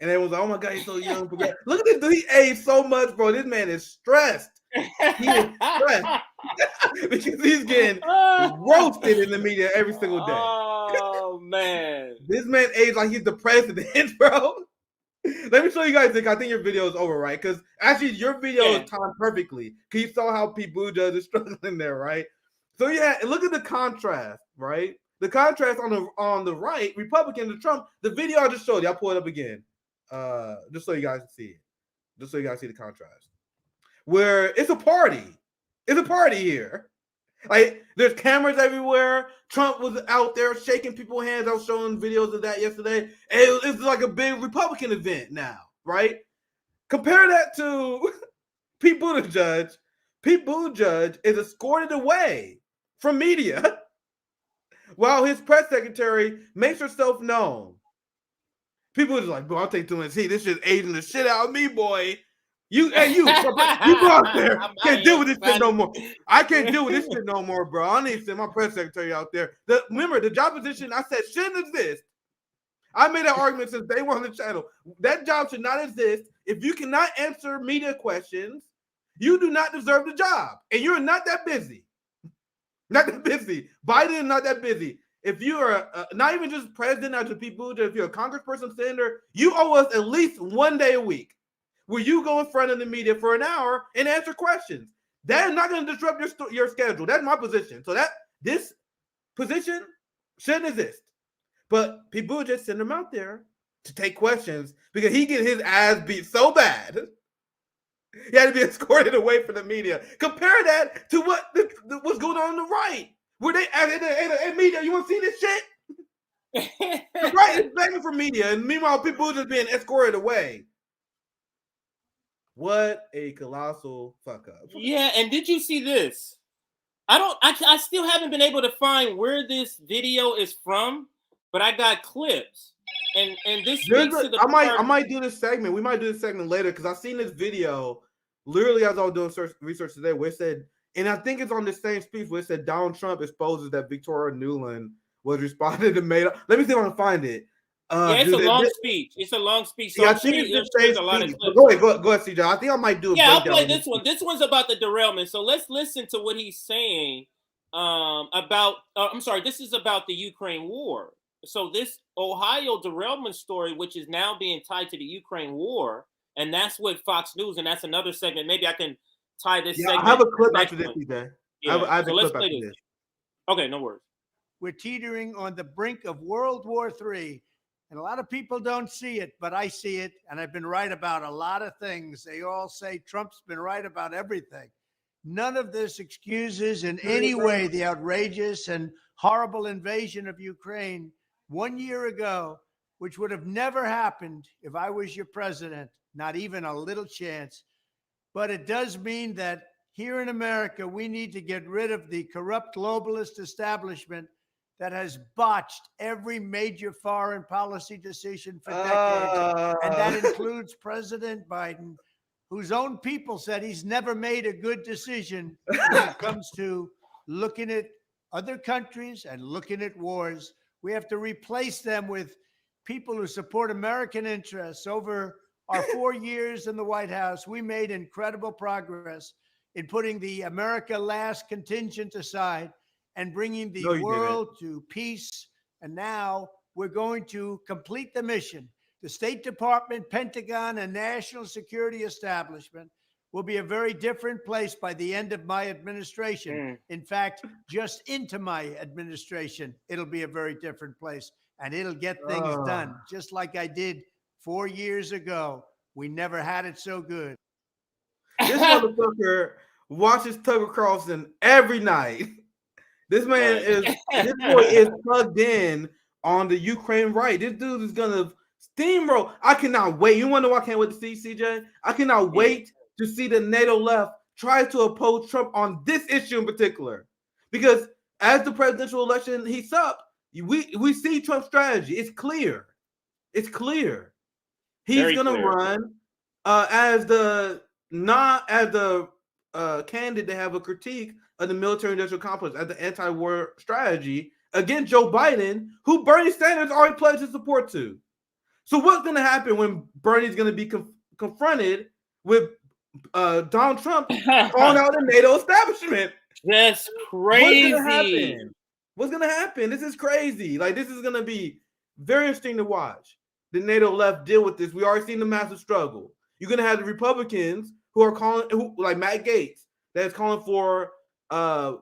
And they was like, oh my God, he's so young. Progressive. Look at this dude. He aged so much, bro. This man is stressed. He is stressed because he's getting roasted in the media every single day. Oh, man. This man aged like he's the president, bro. Let me show you guys. I think your video is over, right? Because actually, your video is timed perfectly. Because you saw how Pete Buttigieg is struggling there, right? So yeah, look at the contrast, right? The contrast on the right, Republican to Trump. The video I just showed you, I'll pull it up again, just so you guys can see it. Just so you guys see the contrast. Where it's a party. It's a party here. Like there's cameras everywhere. Trump was out there shaking people's hands. I was showing videos of that yesterday. It's like a big Republican event now, right? Compare that to Pete Buttigieg. Pete Buttigieg is escorted away from media while his press secretary makes herself known. People are just like, bro, I'll take 2 minutes. See, this shit's aging the shit out of me, boy. You go out there. Can't deal with this shit no more. I can't deal with this shit no more, bro. I need to send my press secretary out there. Remember, the job position I said shouldn't exist. I made that argument since day one on the channel. That job should not exist. If you cannot answer media questions, you do not deserve the job. And you're not that busy. Not that busy. Biden is not that busy. If you are not even just president, not just people, if you're a congressperson, senator, you owe us at least 1 day a week where you go in front of the media for an hour and answer questions. That is not going to disrupt your schedule. That's my position. So this position shouldn't exist. But people just send him out there to take questions because he gets his ass beat so bad. He had to be escorted away from the media. Compare that to what's going on the right. Where they at media, you want to see this shit? The right is begging for media, and meanwhile, people are just being escorted away. What a colossal fuck up. Yeah, and did you see this? I still haven't been able to find where this video is from, but I got clips. And this speaks to the I might do this segment. We might do this segment later because I seen this video literally as I was doing research today where it said, and I think it's on the same speech where it said Donald Trump exposes that Victoria Nuland was responded to made up. Let me see if I can find it. It's a long speech. It's a long speech. So yeah, I think it's the same speech. Go ahead, CJ. I think I might do it. Yeah, I'll play this one. This one's about the derailment. So let's listen to what he's saying about. I'm sorry. This is about the Ukraine war. So this Ohio derailment story, which is now being tied to the Ukraine war, and that's what Fox News, and that's another segment. Maybe I can tie this. Yeah, segment I have a clip after this, CJ. Yeah. I have so a let's clip play after this. this. Okay, no worries. We're teetering on the brink of World War III. And a lot of people don't see it, but I see it. And I've been right about a lot of things. They all say Trump's been right about everything. None of this excuses in any way the outrageous and horrible invasion of Ukraine 1 year ago, which would have never happened if I was your president, not even a little chance. But it does mean that here in America, we need to get rid of the corrupt globalist establishment that has botched every major foreign policy decision for decades. And that includes President Biden, whose own people said he's never made a good decision when it comes to looking at other countries and looking at wars. We have to replace them with people who support American interests. Over our 4 years in the White House, we made incredible progress in putting the America Last contingent aside and bringing the world to peace. And now we're going to complete the mission. The State Department, Pentagon, and national security establishment will be a very different place by the end of my administration. In fact, just into my administration, it'll be a very different place. And it'll get things done, just like I did 4 years ago. We never had it so good. This motherfucker watches Tucker Carlson every night. This man this boy is plugged in on the Ukraine right. This dude is gonna steamroll. I cannot wait. You want to know what I can't wait to see, CJ? I cannot wait to see the NATO left try to oppose Trump on this issue in particular. Because as the presidential election heats up, we see Trump's strategy. It's clear. It's clear. He's gonna run as the candidate to have a critique of the military-industrial complex as the anti-war strategy against Joe Biden, who Bernie Sanders already pledged his support to. So what's going to happen when Bernie's going to be confronted with Donald Trump calling out the NATO establishment? That's crazy. What's going to happen? This is crazy. Like, this is going to be very interesting to watch. The NATO left deal with this. We already seen the massive struggle. You're going to have the Republicans who are like Matt Gaetz, that's calling for to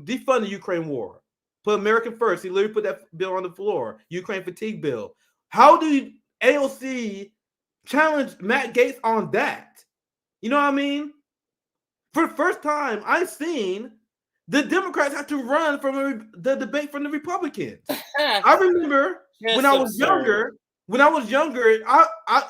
defund the Ukraine war, put American first. He literally put that bill on the floor, Ukraine fatigue bill. How do AOC challenge Matt Gaetz on that? You know what I mean? For the first time, I've seen the Democrats have to run from the debate from the Republicans. I remember when I was younger. When I was younger, it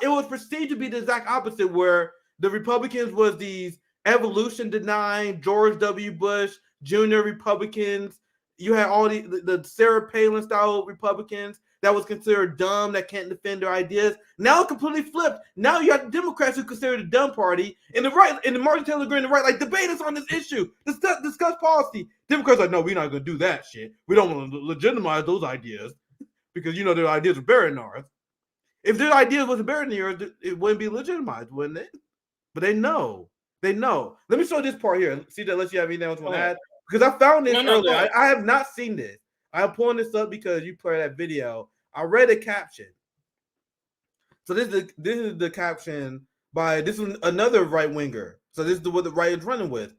was perceived to be the exact opposite, where the Republicans was these evolution denying George W. Bush Jr. Republicans. You had all the Sarah Palin style Republicans that was considered dumb, that can't defend their ideas. Now it completely flipped. Now you have the Democrats who consider the dumb party, and the right, and the Martin Taylor Greene, the right, like, debate us on this issue. Discuss policy. Democrats are like, no, we're not going to do that shit. We don't want to legitimize those ideas because, you know, their ideas are better than ours. If their ideas was better than yours, it wouldn't be legitimized, wouldn't it? But they know. They know. Let me show this part here. See that? Unless you have anything else to add, because I found this earlier. I have not seen this. I'm pulling this up because you played that video. I read a caption. So this is the caption by this is another right winger. So this is what the right is running with,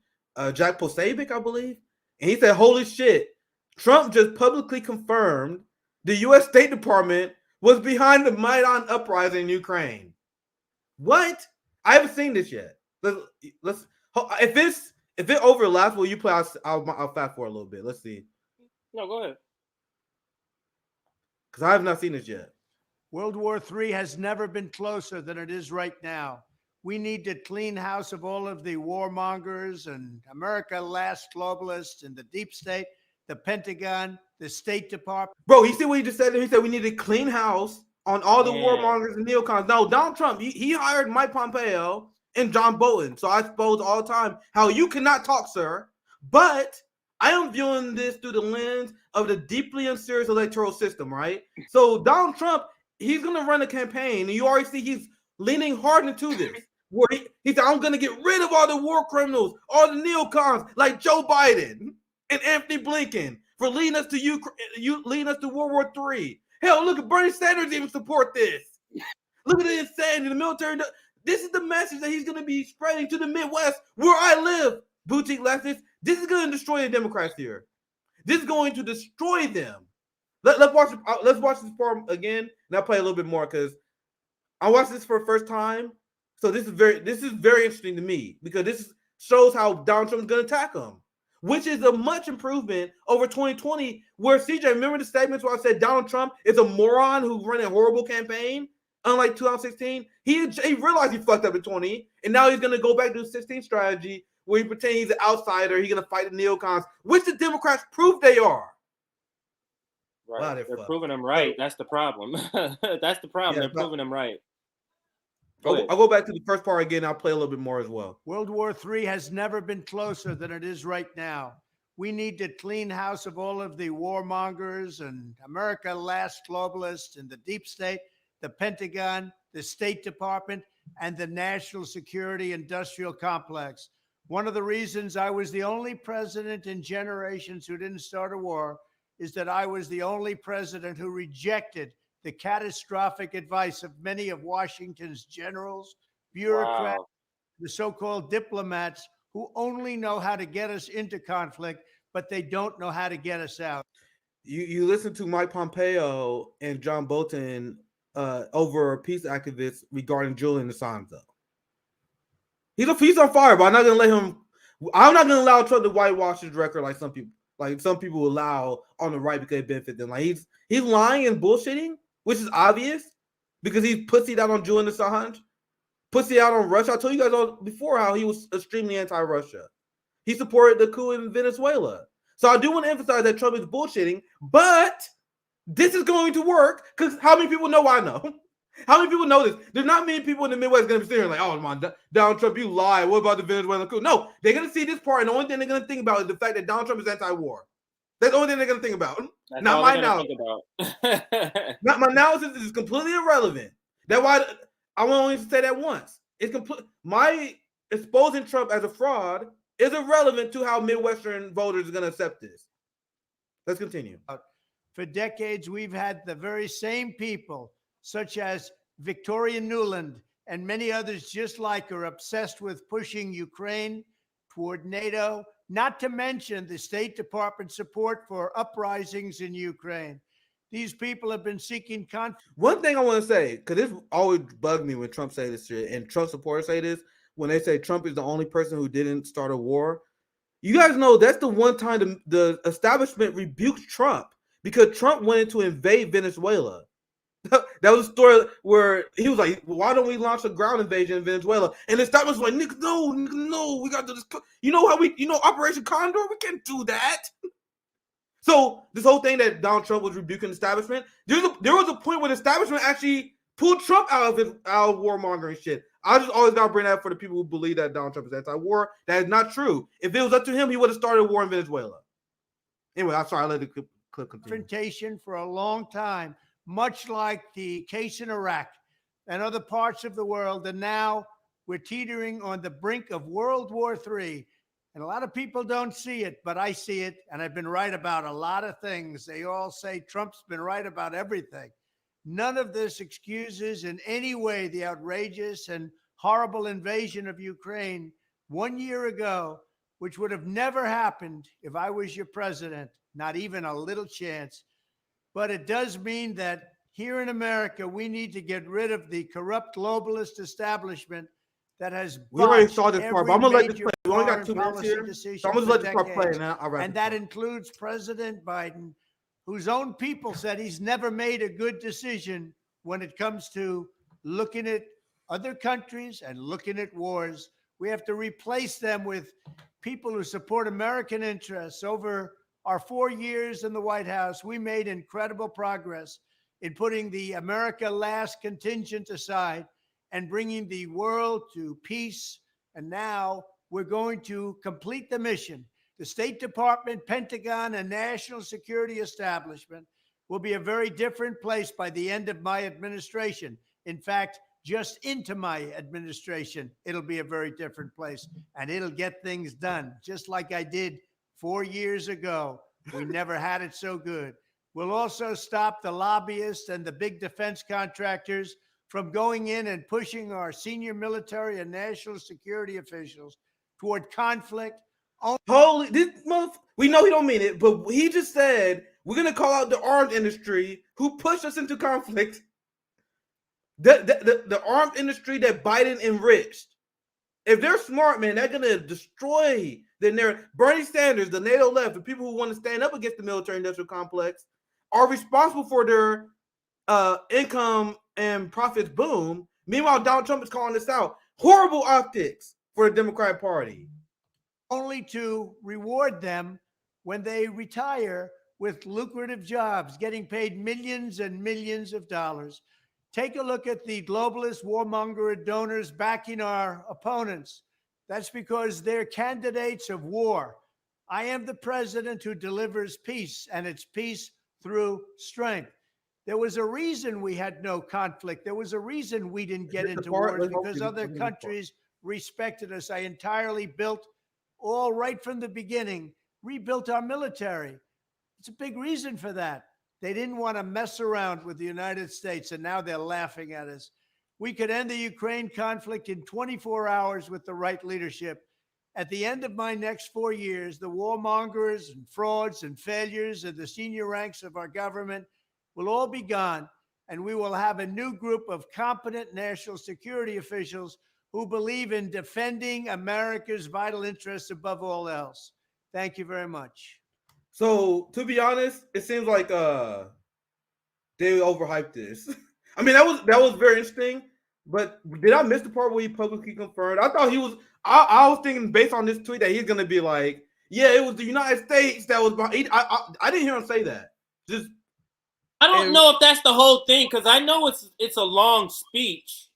Jack Posobiec, I believe, and he said, "Holy shit! Trump just publicly confirmed the U.S. State Department was behind the Maidan uprising in Ukraine." What? I haven't seen this yet. Let's if it overlaps, will you play? I'll fast forward a little bit. Let's see. No, go ahead. Because I have not seen this yet. World War III has never been closer than it is right now. We need to clean house of all of the warmongers and America Last globalists and the deep state, the Pentagon, the State Department. Bro, you see what he just said? He said we need to clean house on all the warmongers and neocons. No, Donald Trump, he hired Mike Pompeo and John Bolton. So I suppose all the time how you cannot talk, sir. But I am viewing this through the lens of the deeply unserious electoral system, right? So Donald Trump, he's going to run a campaign, and you already see he's leaning hard into this. Where he said, I'm going to get rid of all the war criminals, all the neocons, like Joe Biden and Anthony Blinken, for leading us to leading us to World War III. Hell, look at Bernie Sanders even support this. Look at the insanity, the military. This is the message that he's going to be spreading to the Midwest, where I live. Boutique leftists, this is going to destroy the Democrats here. This is going to destroy them. Let's watch this part again, and I'll play a little bit more because I watched this for the first time. So this is very interesting to me because this shows how Donald Trump is going to attack him, which is a much improvement over 2020, where CJ, remember the statements where I said Donald Trump is a moron who's running a horrible campaign? Unlike 2016, he realized he fucked up in 20, and now he's going to go back to the 16 strategy where he pretends he's an outsider. He's going to fight the neocons, which the Democrats prove they are. Right. Wow, they're proving them right. That's the problem. That's the problem. Yeah, they're proving them right. I'll go back to the first part again. I'll play a little bit more as well. World War III has never been closer than it is right now. We need to clean house of all of the warmongers and America last globalists and the deep state, the Pentagon, the State Department, and the national security industrial complex. One of the reasons I was the only president in generations who didn't start a war is that I was the only president who rejected the catastrophic advice of many of Washington's generals, bureaucrats, the so-called diplomats who only know how to get us into conflict, but they don't know how to get us out. You listen to Mike Pompeo and John Bolton over peace activists regarding Julian Assange. He's on fire, but I'm not gonna let him. I'm not gonna allow Trump to whitewash his record like some people. Like some people allow on the right because they benefit them. Like he's lying and bullshitting, which is obvious because he's pussied out on Julian Assange, pussied out on Russia. I told you guys all before how he was extremely anti-Russia. He supported the coup in Venezuela. So I do want to emphasize that Trump is bullshitting, but this is going to work because how many people know I know? How many people know this? There's not many people in the Midwest going to be sitting like, oh, man, Donald Trump, you lie. What about the Venezuelan coup? No, they're going to see this part, and the only thing they're going to think about is the fact that Donald Trump is anti-war. That's the only thing they're going to think about. That's not my analysis. Not my analysis is completely irrelevant. That's why I want only to say that once. It's complete. My exposing Trump as a fraud is irrelevant to how Midwestern voters are going to accept this. Let's continue. For decades, we've had the very same people, such as Victoria Nuland and many others just like her, obsessed with pushing Ukraine toward NATO, not to mention the State Department support for uprisings in Ukraine. These people have been seeking conflict. One thing I want to say, because this always bugged me when Trump say this shit, and Trump supporters say this, when they say Trump is the only person who didn't start a war. You guys know that's the one time the establishment rebuked Trump because Trump wanted to invade Venezuela. That was a story where he was like, why don't we launch a ground invasion in Venezuela? And the establishment was like, no, we got to do this. You know how Operation Condor? We can't do that. So this whole thing that Donald Trump was rebuking the establishment, there was a point where the establishment actually pulled Trump out of warmongering shit. I just always got to bring that up for the people who believe that Donald Trump is anti-war. That is not true. If it was up to him, he would have started a war in Venezuela. Anyway, I'm sorry. I let the clip continue. Confrontation for a long time, much like the case in Iraq and other parts of the world. And now we're teetering on the brink of World War III. And a lot of people don't see it, but I see it. And I've been right about a lot of things. They all say Trump's been right about everything. None of this excuses in any way the outrageous and horrible invasion of Ukraine 1 year ago, which would have never happened if I was your president, not even a little chance. But it does mean that here in America, we need to get rid of the corrupt globalist establishment that has we already saw this part, but I'm going to let this play. We only got 2 minutes here, so I'm going to let this part play now. And that includes President Biden, whose own people said he's never made a good decision when it comes to looking at other countries and looking at wars. We have to replace them with people who support American interests. Over our 4 years in the White House, we made incredible progress in putting the America Last contingent aside and bringing the world to peace. And now we're going to complete the mission. The State Department, Pentagon, and national security establishment will be a very different place by the end of my administration. In fact, just into my administration, it'll be a very different place, and it'll get things done, just like I did 4 years ago. We never had it so good. We'll also stop the lobbyists and the big defense contractors from going in and pushing our senior military and national security officials toward conflict. Holy, we know he don't mean it, but he just said we're gonna call out the arms industry who pushed us into conflict. The arms industry that Biden enriched. If they're smart, man, they're gonna destroy the narrative. Bernie Sanders, the NATO left, the people who want to stand up against the military-industrial complex, are responsible for their income and profits boom. Meanwhile, Donald Trump is calling this out. Horrible optics for the Democratic Party. Only to reward them when they retire with lucrative jobs, getting paid millions and millions of dollars. Take a look at the globalist warmonger donors backing our opponents. That's because they're candidates of war. I am the president who delivers peace, and it's peace through strength. There was a reason we had no conflict. There was a reason we didn't get into wars, because other countries respected us. I entirely built, all right from the beginning, rebuilt our military. It's a big reason for that. They didn't want to mess around with the United States, and now they're laughing at us. We could end the Ukraine conflict in 24 hours with the right leadership. At the end of my next 4 years, the warmongers and frauds and failures of the senior ranks of our government will all be gone, and we will have a new group of competent national security officials who believe in defending America's vital interests above all else. Thank you very much. So, to be honest, it seems like they overhyped this. I mean, that was very interesting. But did I miss the part where he publicly confirmed? I thought he was. I was thinking based on this tweet that he's gonna be like, yeah, it was the United States that was behind. I didn't hear him say that. I don't know if that's the whole thing, because I know it's a long speech.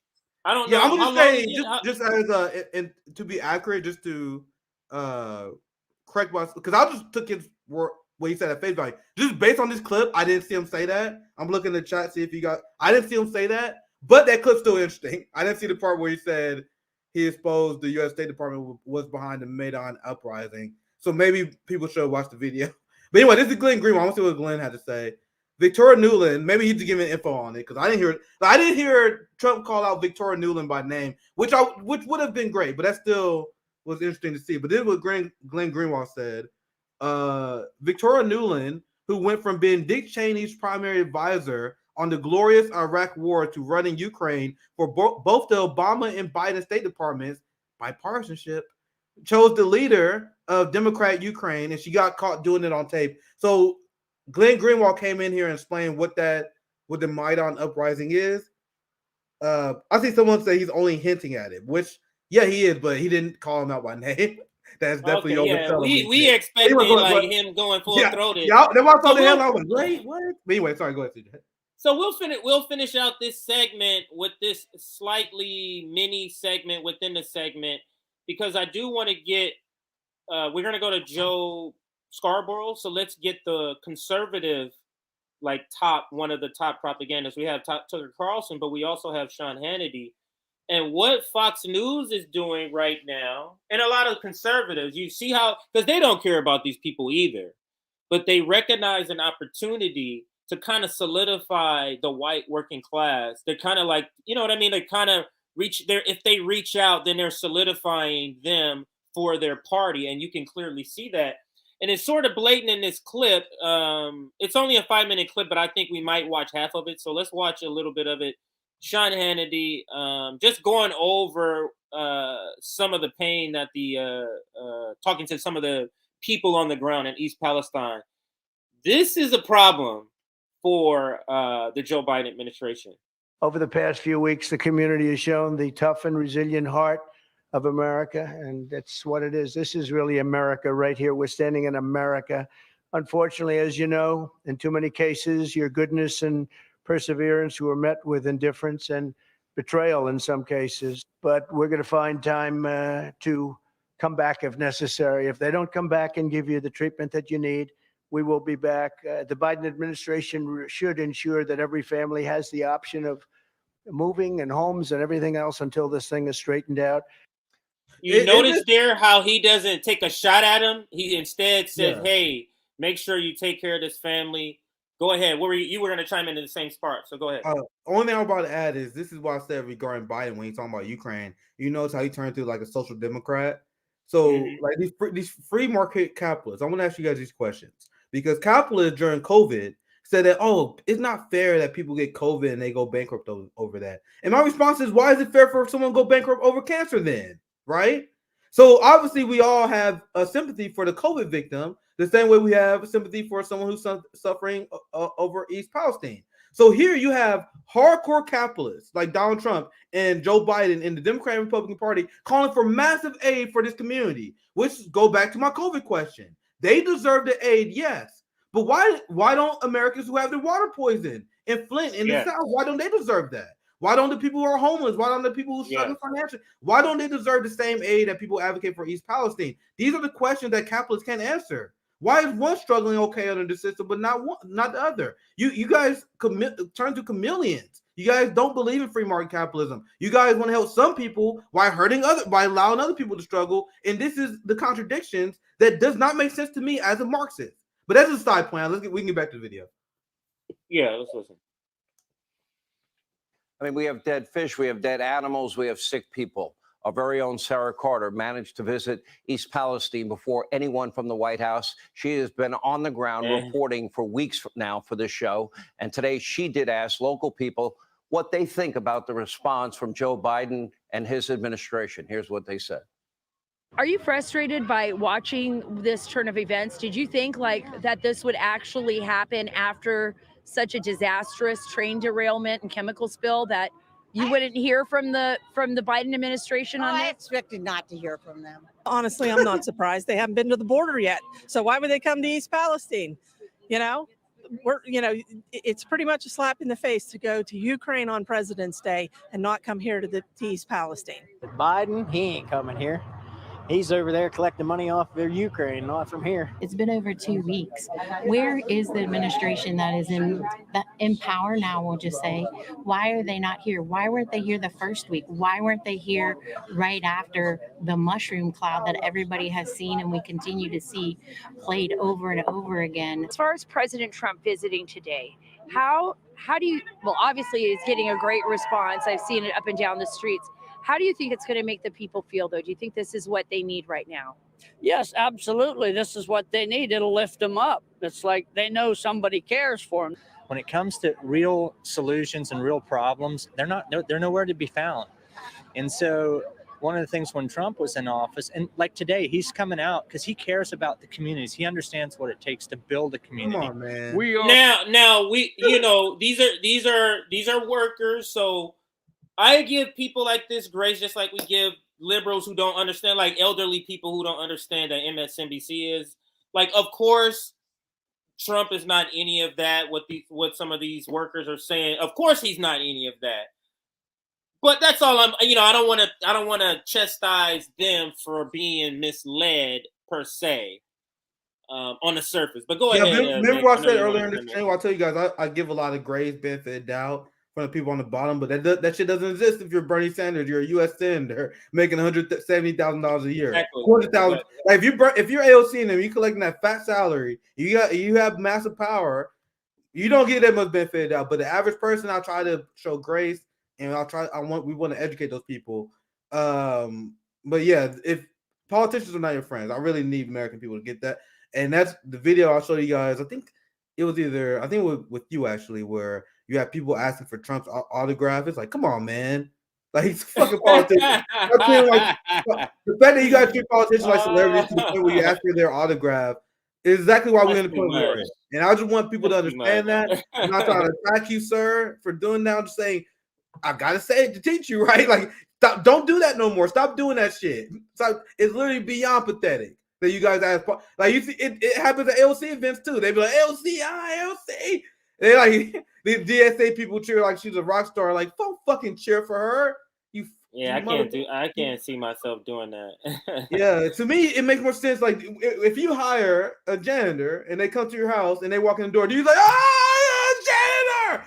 I don't know. Yeah, I'm just saying, just as and to be accurate, just to correct myself, because I just took his word what he said at face value. Just based on this clip, I didn't see him say that. I'm looking in the chat, see if you got. I didn't see him say that, but that clip's still interesting. I didn't see the part where he said he exposed the U.S. State Department was behind the Maidan uprising. So maybe people should watch the video. But anyway, this is Glenn Greenwald. I want to see what Glenn had to say. Victoria Nuland, maybe he's giving info on it because I didn't hear it. I didn't hear Trump call out Victoria Nuland by name, which would have been great, but that still was interesting to see. But this is what Glenn Greenwald said. Victoria Nuland, who went from being Dick Cheney's primary advisor on the glorious Iraq war to running Ukraine for both the Obama and Biden State Departments, bipartisanship, chose the leader of Democrat Ukraine, and she got caught doing it on tape. So Glenn Greenwald came in here and explained what the Maidan uprising is. I see someone say he's only hinting at it, which yeah, he is, but he didn't call him out by name. That's definitely overselling. We expected him going full throated. Yeah, that's why I thought the hell I was wait, what? But anyway, sorry, go ahead, CJ. So we'll finish out this segment with this slightly mini segment within the segment, because I do want to get we're gonna go to Joe Scarborough. So let's get the conservative, one of the top propagandists. We have Tucker Carlson, but we also have Sean Hannity. And what Fox News is doing right now, and a lot of conservatives, you see how, because they don't care about these people either, but they recognize an opportunity to kind of solidify the white working class. They're kind of like, you know what I mean? They kind of if they reach out, then they're solidifying them for their party. And you can clearly see that. And it's sort of blatant in this clip. It's only a 5-minute clip, but I think we might watch half of it. So let's watch a little bit of it. Sean Hannity, just going over some of the pain that talking to some of the people on the ground in East Palestine. This is a problem for the Joe Biden administration. Over the past few weeks, the community has shown the tough and resilient heart of America, and that's what it is. This is really America right here. We're standing in America. Unfortunately, as you know, in too many cases, your goodness and perseverance were met with indifference and betrayal in some cases. But we're going to find time to come back if necessary. If they don't come back and give you the treatment that you need, we will be back. The Biden administration should ensure that every family has the option of moving and homes and everything else until this thing is straightened out. You notice there how he doesn't take a shot at him. He instead says, hey, make sure you take care of this family. Go ahead. You were going to chime into the same spot, so go ahead. Only thing I'm about to add is this is what I said regarding Biden when he's talking about Ukraine. You notice how he turned to like a social democrat. So like these free market capitalists, I want to ask you guys these questions because capitalists during COVID said that, oh, it's not fair that people get COVID and they go bankrupt over that. And my response is, why is it fair for someone to go bankrupt over cancer then? Right? So obviously we all have a sympathy for the COVID victim, the same way we have sympathy for someone who's suffering over East Palestine. So here you have hardcore capitalists like Donald Trump and Joe Biden in the Democratic and Republican Party calling for massive aid for this community, which go back to my COVID question. They deserve the aid, yes, But why don't Americans who have their water poisoned in Flint in the South, why don't they deserve that? Why don't the people who are homeless? Why don't the people who struggle financially? Why don't they deserve the same aid that people advocate for East Palestine? These are the questions that capitalists can't answer. Why is one struggling okay under the system, but not the other? You guys turn to chameleons. You guys don't believe in free market capitalism. You guys want to help some people while allowing other people to struggle. And this is the contradictions that does not make sense to me as a Marxist. But that's a side plan. We can get back to the video. Yeah, let's listen. I mean, we have dead fish, we have dead animals, we have sick people. Our very own Sarah Carter managed to visit East Palestine before anyone from the White House. She has been on the ground reporting for weeks now for this show. And today she did ask local people what they think about the response from Joe Biden and his administration. Here's what they said. Are you frustrated by watching this turn of events? Did you think that this would actually happen after such a disastrous train derailment and chemical spill that you wouldn't hear from the Biden administration on I this? expected not to hear from them. Honestly, I'm not surprised. They haven't been to the border yet. So why would they come to East Palestine? It's pretty much a slap in the face to go to Ukraine on President's Day and not come here to East Palestine. Biden, he ain't coming here. He's over there collecting money off of Ukraine, not from here. It's been over 2 weeks. Where is the administration that is in power now, we'll just say? Why are they not here? Why weren't they here the first week? Why weren't they here right after the mushroom cloud that everybody has seen and we continue to see played over and over again? As far as President Trump visiting today, how do you, well, obviously he's getting a great response. I've seen it up and down the streets. How do you think it's going to make the people feel, though? Do you think this is what they need right now? Yes, absolutely. This is what they need. It'll lift them up. It's like they know somebody cares for them. When it comes to real solutions and real problems, they're nowhere to be found. And so one of the things when Trump was in office, and like today, he's coming out because he cares about the communities. He understands what it takes to build a community. Come on, man. Now we, these are workers, so I give people like this grace, just like we give liberals who don't understand, like elderly people who don't understand that MSNBC is. Like, of course, Trump is not any of that. What some of these workers are saying, of course, he's not any of that. But that's all I don't want to chastise them for being misled per se on the surface. But go ahead. Remember what I said earlier in this channel? I'll tell you guys, I give a lot of grace, benefit of doubt from the people on the bottom, but that shit doesn't exist if you're Bernie Sanders. You're a U.S. senator making $170,000 a year, exactly. $400,000. Like if you're AOC and them, you collecting that fat salary, you have massive power. You don't get that much benefit out. But the average person, I try to show grace, and we want to educate those people. But yeah, if politicians are not your friends, I really need American people to get that. And that's the video I'll show you guys. I think it was with you actually, where you have people asking for Trump's autograph. It's like, come on, man. Like, he's a fucking politician. The fact that you guys treat politicians like celebrities to the point where you ask for their autograph is exactly why we're in the point we're in. And I just want people to understand that. I'm not trying to attack you, sir, for doing that. I'm just saying, I got to say it to teach you, right? Like, don't do that no more. Stop doing that shit. It's literally beyond pathetic that you guys ask. Like, you see, it happens at AOC events, too. They be like, AOC, AOC. They like the DSA people cheer like she's a rock star. Like, don't fucking cheer for her. I can't see myself doing that. Yeah, to me, it makes more sense. Like, if you hire a janitor and they come to your house and they walk in the door, do you like, janitor?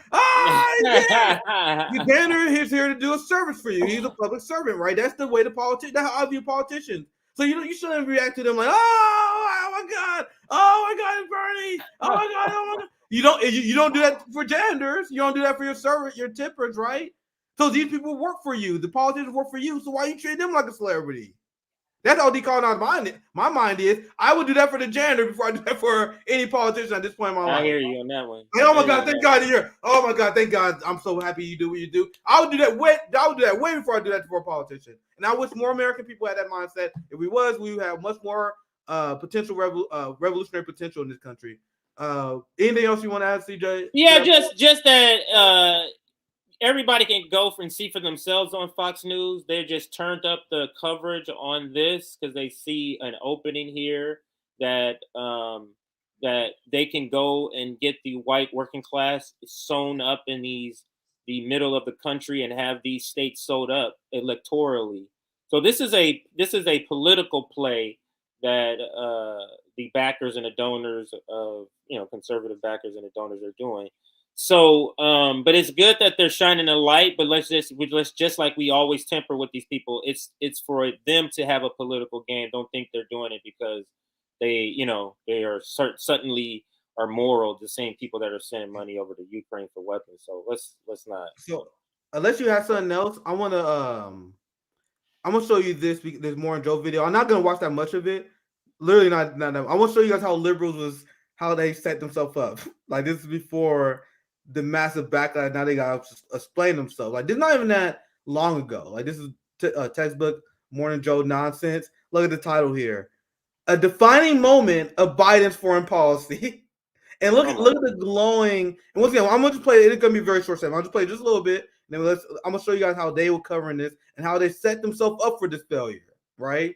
Yeah. The janitor is here to do a service for you. He's a public servant, right? That's the way that's how I view politicians. So you shouldn't react to them like, oh my God, it's Bernie, oh my God. You don't do that for janitors. You don't do that for your servant, your tippers, right? So these people work for you. The politicians work for you. So why you treat them like a celebrity? That's how decolonized my mind is. I would do that for the janitor before I do that for any politician at this point in my life. I hear you on that one. Like, oh my God, thank God you're. Oh my God, thank God. I'm so happy you do what you do. I would do that way before I do that for a politician. And I wish more American people had that mindset. If we would have much more potential revolutionary potential in this country. Anything else you want to add, CJ? Yeah, just that everybody can go and see for themselves on Fox News. They just turned up the coverage on this because they see an opening here that that they can go and get the white working class sewn up in the middle of the country and have these states sewed up electorally. So this is a political play that the backers and the donors of conservative backers and the donors are doing. So, but it's good that they're shining a light. But let's just like we always temper with these people. It's for them to have a political game. Don't think they're doing it because they are suddenly are moral. The same people that are sending money over to Ukraine for weapons. So let's not. So unless you have something else, I'm gonna show you this. There's more in Joe's video. I'm not gonna watch that much of it. Literally not. I want to show you guys how liberals how they set themselves up. Like this is before the massive backlash. Now they got to explain themselves. Like this is not even that long ago. Like this is textbook Morning Joe nonsense. Look at the title here: a defining moment of Biden's foreign policy. And look at the glowing. And once again, I'm gonna just play it. It's gonna be very short. I'll just play just a little bit. And then I'm gonna show you guys how they were covering this and how they set themselves up for this failure. Right.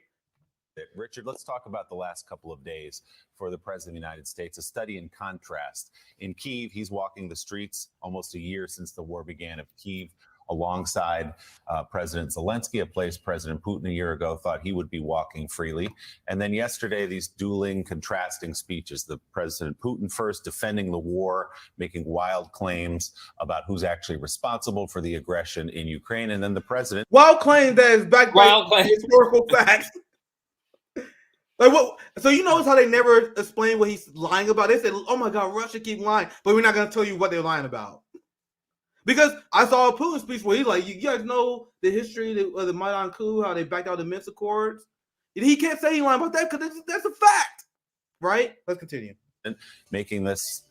Richard, let's talk about the last couple of days for the President of the United States. A study in contrast. In Kyiv, he's walking the streets almost a year since the war began of Kyiv alongside President Zelensky, a place President Putin a year ago thought he would be walking freely. And then yesterday, these dueling, contrasting speeches. The President Putin first defending the war, making wild claims about who's actually responsible for the aggression in Ukraine. And then the president... Wild claims that is backed by historical facts. Like what? So you notice how they never explain what he's lying about? They said, "Oh my God, Russia keep lying," but we're not going to tell you what they're lying about. Because I saw a Putin speech where he's like, "You guys know the history of the Maidan coup, how they backed out the Minsk Accords." He can't say he's lying about that because that's a fact, right? Let's continue. And making this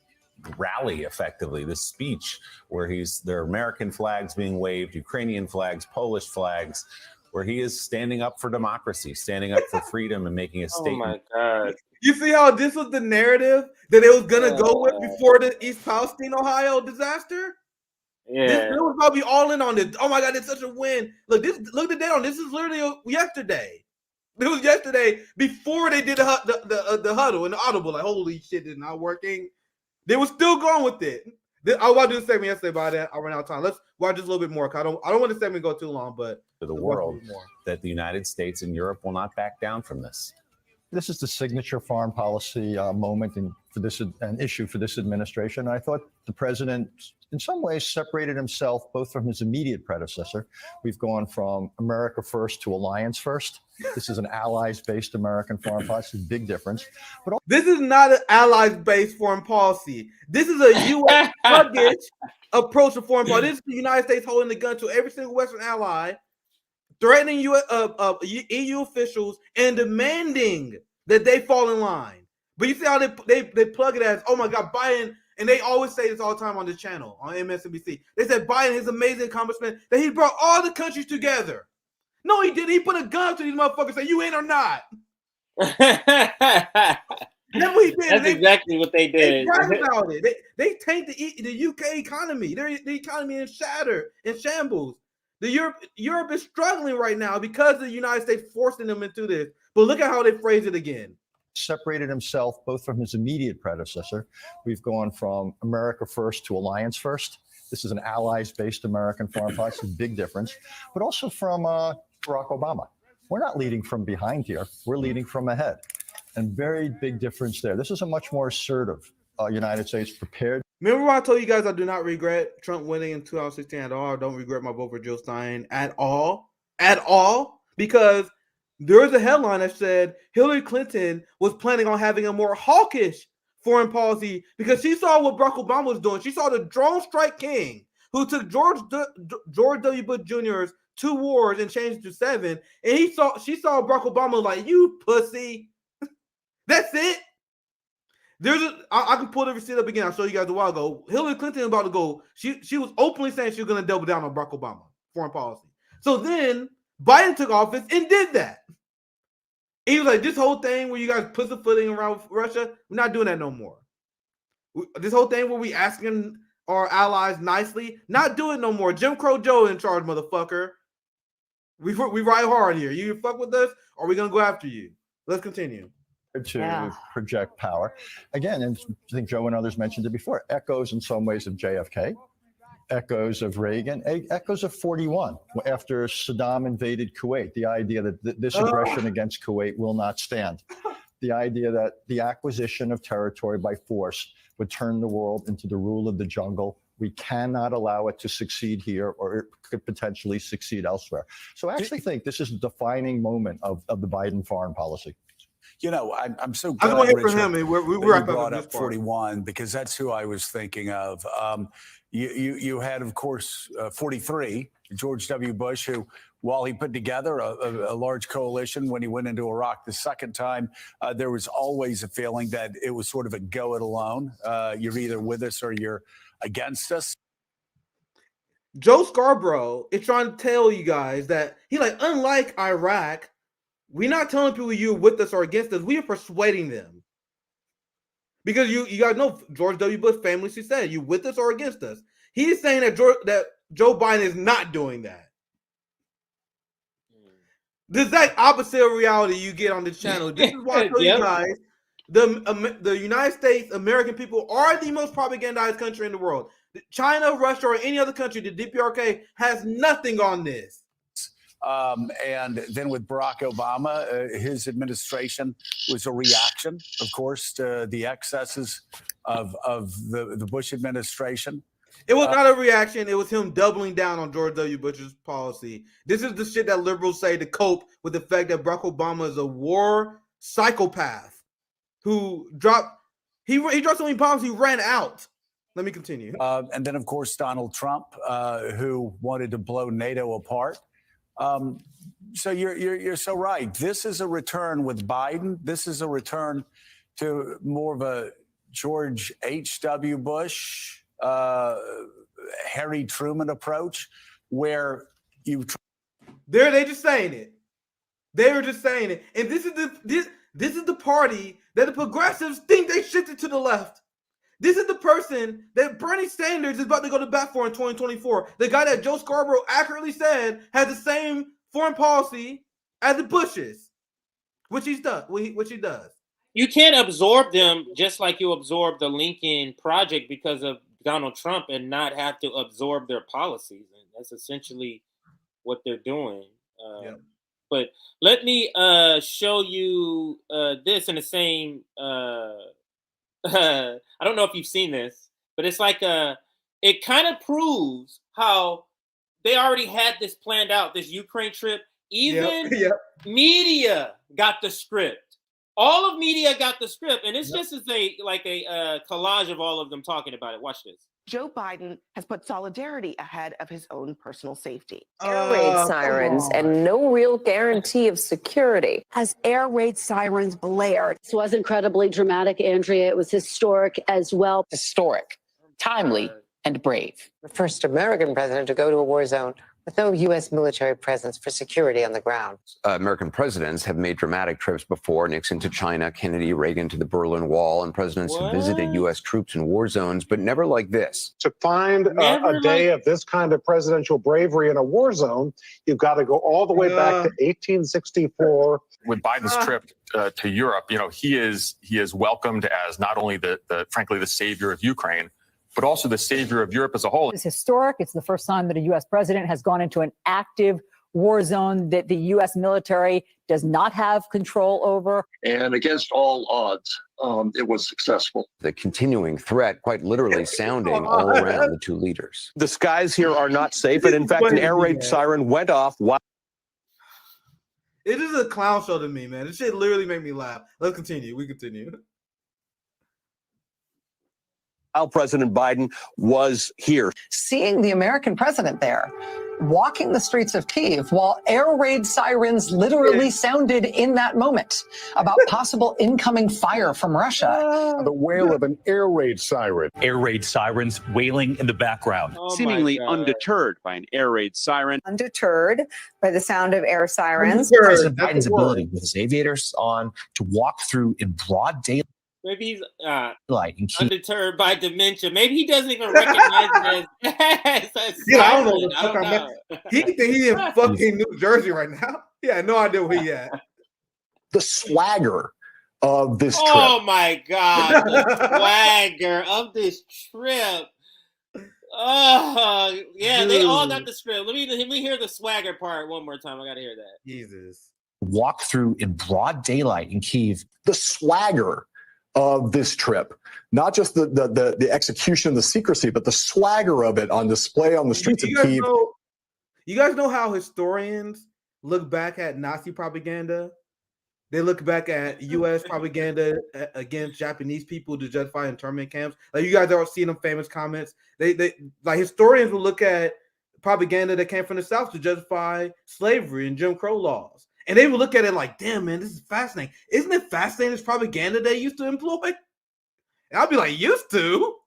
rally effectively, this speech where there are American flags being waved, Ukrainian flags, Polish flags, where he is standing up for democracy, standing up for freedom, and making a statement. Oh my God! You see how this was the narrative that they was gonna go with before the East Palestine, Ohio disaster? Yeah, they was probably all in on this. Oh my God, it's such a win! Look at the date on this. Is literally yesterday. It was yesterday before they did the huddle and the audible. Like, holy shit, it's not working. They were still going with it. I want to do the segment yesterday, but I ran out of time. Let's watch just a little bit more. I don't want the segment to go too long, but to the world that the United States and Europe will not back down from this. This is the signature foreign policy moment an issue for this administration. I thought the president, in some ways, separated himself both from his immediate predecessor. We've gone from America first to alliance first. This is an allies-based American foreign policy, big difference. But this is not an allies-based foreign policy. This is a U.S. sluggish approach to foreign policy. This is the United States holding the gun to every single Western ally, threatening EU officials and demanding that they fall in line. But you see how they plug it as, oh my God, Biden, and they always say this all the time on this channel, on MSNBC. They said Biden, his amazing accomplishment, that he brought all the countries together. No, he didn't. He put a gun to these motherfuckers and said, you in or not? That's what he did. That's exactly what they did. They brag about it. They taint the UK economy. The economy is shattered, in shambles. Europe is struggling right now because of the United States forcing them into this. But look at how they phrase it again. Separated himself both from his immediate predecessor. We've gone from America first to alliance first. This is an allies-based American foreign policy, big difference. But also from Barack Obama. We're not leading from behind here. We're leading from ahead. And very big difference there. This is a much more assertive United States prepared. Remember when I told you guys I do not regret Trump winning in 2016 at all? I don't regret my vote for Jill Stein at all. At all. Because there was a headline that said Hillary Clinton was planning on having a more hawkish foreign policy because she saw what Barack Obama was doing. She saw the drone strike king who took George W. Bush Jr.'s 2 wars and changed it to 7. And she saw Barack Obama like, you pussy. That's it. I can pull the receipt up again. I'll show you guys a while ago. Hillary Clinton about to go. She was openly saying she was going to double down on Barack Obama foreign policy. So then Biden took office and did that. He was like, this whole thing where you guys pussyfooting around Russia, we're not doing that no more. This whole thing where we asking our allies nicely, not do it no more. Jim Crow Joe in charge, motherfucker. We ride hard here. You fuck with us, or we gonna go after you. Let's continue. to project power. Again, and I think Joe and others mentioned it before, echoes in some ways of JFK, echoes of Reagan, echoes of 41 after Saddam invaded Kuwait. The idea that this aggression against Kuwait will not stand. The idea that the acquisition of territory by force would turn the world into the rule of the jungle. We cannot allow it to succeed here, or it could potentially succeed elsewhere. So I actually think this is a defining moment of the Biden foreign policy. You know, I'm so glad I'm Richard, for him. you brought up 41 because that's who I was thinking of. You had, of course, 43, George W. Bush, who, while he put together a large coalition when he went into Iraq the second time, there was always a feeling that it was sort of a go it alone. You're either with us or you're against us. Joe Scarborough is trying to tell you guys that unlike Iraq, we're not telling people you're with us or against us. We are persuading them. Because you guys know George W. Bush famously said, you with us or against us. He's saying that Joe Biden is not doing that. The exact opposite of reality you get on this channel. This is why I tell you guys, the United States, American people are the most propagandized country in the world. China, Russia, or any other country, the DPRK has nothing on this. And then with Barack Obama, his administration was a reaction, of course, to the excesses of the Bush administration. It was not a reaction. It was him doubling down on George W. Bush's policy. This is the shit that liberals say to cope with the fact that Barack Obama is a war psychopath who dropped so many bombs he ran out. Let me continue. And then, of course, Donald Trump, who wanted to blow NATO apart. So you're so right. This is a return with Biden. This is a return to more of a George H.W. Bush, Harry Truman approach, where you. They're just saying it. They were just saying it, and this is the party that the progressives think they shifted to the left. This is the person that Bernie Sanders is about to go to bat for in 2024. The guy that Joe Scarborough accurately said has the same foreign policy as the Bushes, which he does. You can't absorb them just like you absorb the Lincoln Project because of Donald Trump and not have to absorb their policies. And that's essentially what they're doing. But let me show you this in the same... I don't know if you've seen this, but it's like it kind of proves how they already had this planned out, this Ukraine trip. Even media got the script. All of media got the script, and it's just as a collage of all of them talking about it. Watch this. Joe Biden has put solidarity ahead of his own personal safety. Air raid sirens and no real guarantee of security. As air raid sirens blared. This was incredibly dramatic, Andrea. It was historic as well. Historic, timely, and brave. The first American president to go to a war zone with no U.S. military presence for security on the ground. American presidents have made dramatic trips before. Nixon to China, Kennedy, Reagan to the Berlin Wall, and presidents have visited U.S. troops in war zones, but never like this. To find a day of this kind of presidential bravery in a war zone, you've got to go all the way back to 1864. With Biden's trip to Europe, he is welcomed as not only frankly the savior of Ukraine, but also the savior of Europe as a whole. It's historic. It's the first time that a U.S. president has gone into an active war zone that the U.S. military does not have control over. And against all odds, it was successful. The continuing threat, quite literally sounding all around the two leaders. The skies here are not safe, and in fact, an air raid siren went off while... It is a clown show to me, man. This shit literally made me laugh. Let's continue. We continue. While President Biden was here. Seeing the American president there, walking the streets of Kyiv while air raid sirens literally sounded in that moment about possible incoming fire from Russia. The wail of an air raid siren. Air raid sirens wailing in the background. Seemingly undeterred by an air raid siren. Undeterred by the sound of air sirens. President Biden's ability with his aviators on to walk through in broad daylight. Maybe he's undeterred by dementia. Maybe he doesn't even recognize it as I don't know. He think he in fucking New Jersey right now. He had no idea where he at. The swagger of this trip. Oh my God, the swagger of this trip. Oh yeah, Dude. they all got the script. Let me hear the swagger part one more time. I gotta hear that. Jesus. Walk through in broad daylight in Kyiv. The swagger of this trip, not just the execution of the secrecy, but the swagger of it on display on the streets of Kyiv. You guys know how historians look back at Nazi propaganda? They look back at U.S. propaganda against Japanese people to justify internment camps. Like you guys are seeing them famous comments. They like historians will look at propaganda that came from the South to justify slavery and Jim Crow laws, and they will look at it like, "Damn, man, this is fascinating. Isn't it fascinating? This propaganda they used to employ?" And I'll be like, "Used to."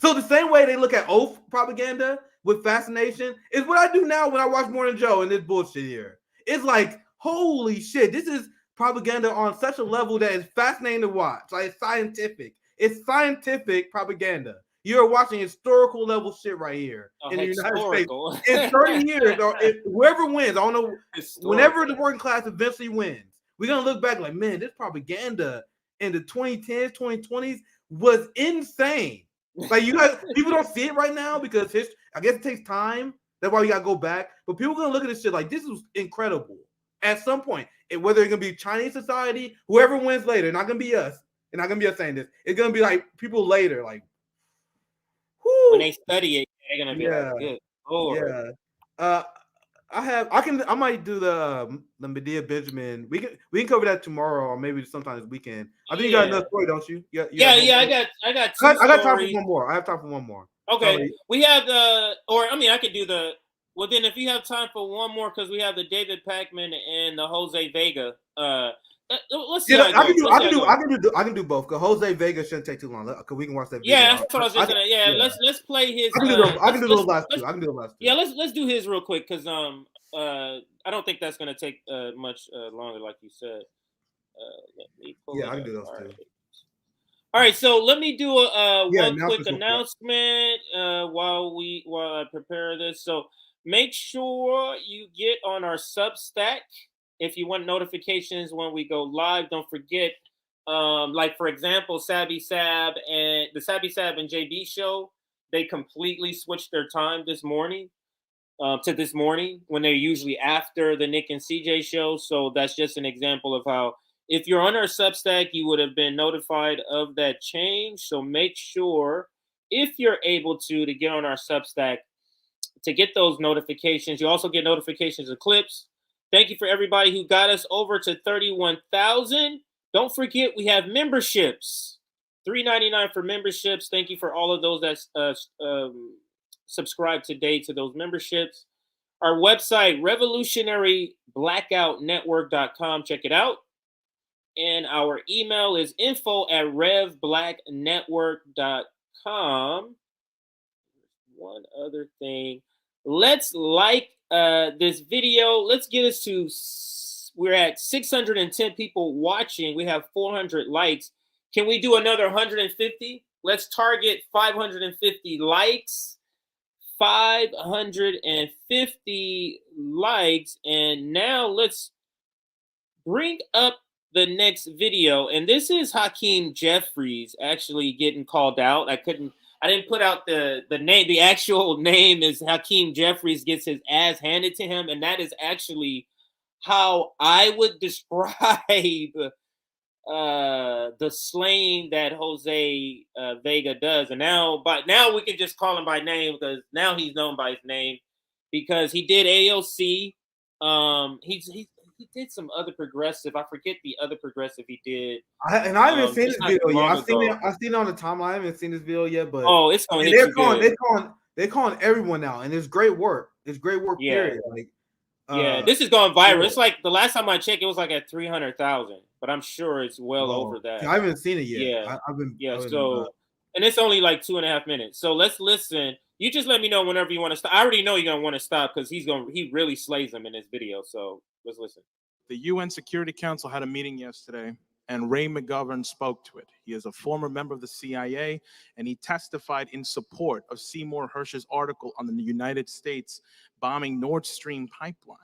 So the same way they look at oath propaganda with fascination is what I do now when I watch Morning Joe and this bullshit here. It's like, holy shit, this is propaganda on such a level that is fascinating to watch. Like it's scientific. It's scientific propaganda. You're watching historical level shit right here in the United States. In 30 years, or whoever wins, I don't know, whenever the working class eventually wins, we're gonna look back like, man, this propaganda in the 2010s, 2020s was insane. Like you guys, people don't see it right now because I guess it takes time. That's why we gotta go back. But people are gonna look at this shit like this was incredible at some point. Whether it's gonna be Chinese society, whoever wins later, not gonna be us. It's not gonna be us saying this. It's gonna be like people later, like when they study it, they're gonna be like, good Lord. Yeah. I might do the Medea Benjamin. We can cover that tomorrow or maybe sometime this weekend. I think you got another story, don't you? Yeah. I got two I got time for one more. I have time for one more. Okay. We have I could do the. Well, then if you have time for one more, because we have the David Pakman and the Jose Vega. Let's see. I can do both. Because Jose Vega shouldn't take too long. Because we can watch that video. Yeah, that's what I was just gonna. Yeah, let's play his. I can do those last two. Yeah, let's do his real quick because I don't think that's gonna take much longer, like you said. Let me pull I can do those two. All right, so let me do one quick announcement while I prepare this. So make sure you get on our Substack if you want notifications when we go live. Don't forget, like for example, Sabby Sab and the Sabby Sab and JB show, they completely switched their time this morning to this morning when they're usually after the Nick and CJ show. So that's just an example of how, if you're on our Substack, you would have been notified of that change. So make sure, if you're able to get on our Substack to get those notifications. You also get notifications of clips. Thank you for everybody who got us over to 31,000. Don't forget, we have memberships. $3.99 for memberships. Thank you for all of those that subscribe today to those memberships. Our website, revolutionaryblackoutnetwork.com. Check it out. And our email is info@revblacknetwork.com. One other thing. Let's like this video. Let's get us to, we're at 610 people watching. We have 400 likes. Can we do another 150? Let's target 550 likes. 550 likes. And now let's bring up the next video. And this is Hakeem Jeffries actually getting called out. I didn't put out the name. The actual name is Hakeem Jeffries gets his ass handed to him. And that is actually how I would describe the slaying that Jose Vega does. And now we can just call him by name, because now he's known by his name, because he did AOC. He did some other progressive. I forget the other progressive he did. I haven't seen this video yet. I've seen it on the timeline. I haven't seen this video yet, but it's going to hit you good. They're calling everyone now, and it's great work. It's great work. Yeah. Period. Like, this is going viral. It's like the last time I checked, it was like at 300,000, but I'm sure it's well over that. I haven't seen it yet. Yeah, I've been, and it's only like 2.5 minutes. So let's listen. You just let me know whenever you want to stop. I already know you're gonna want to stop because he really slays them in this video. So let's listen. The UN Security Council had a meeting yesterday, and Ray McGovern spoke to it. He is a former member of the CIA, and he testified in support of Seymour Hersh's article on the United States bombing Nord Stream pipeline.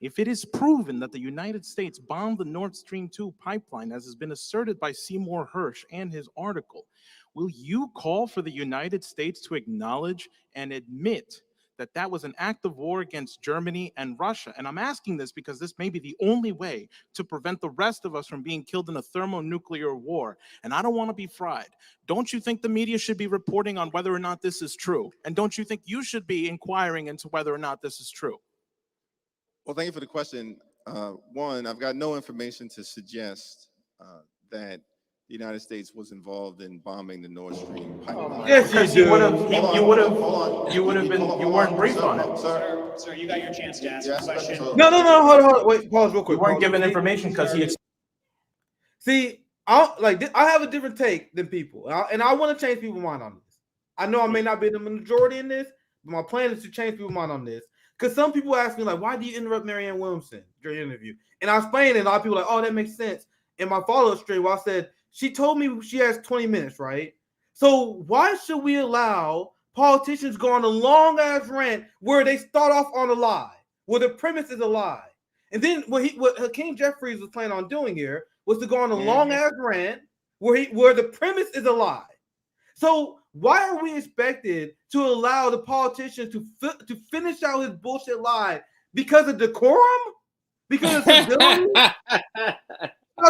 If it is proven that the United States bombed the Nord Stream 2 pipeline, as has been asserted by Seymour Hersh and his article, will you call for the United States to acknowledge and admit that that was an act of war against Germany and Russia? And I'm asking this because this may be the only way to prevent the rest of us from being killed in a thermonuclear war. And I don't want to be fried. Don't you think the media should be reporting on whether or not this is true? And don't you think you should be inquiring into whether or not this is true? Well, thank you for the question. One, I've got no information to suggest that the United States was involved in bombing the Nord Stream pipeline. Yes, you weren't briefed on it. Sir, you got your chance to ask a question. No, hold on, wait, pause real quick. You weren't given information because he. See, I have a different take than people, and I want to change people's mind on this. I know I may not be the majority in this, but my plan is to change people's mind on this. Because some people ask me, like, why do you interrupt Marianne Williamson during the interview? And I explained it, and a lot of people are like, oh, that makes sense. In my follow-up stream, where I said, she told me she has 20 minutes, right? So why should we allow politicians go on a long-ass rant where they start off on a lie, where the premise is a lie? And then what Hakeem Jeffries was planning on doing here was to go on a long-ass rant where the premise is a lie. So why are we expected to allow the politician to finish out his bullshit lie because of decorum? Because of civility? I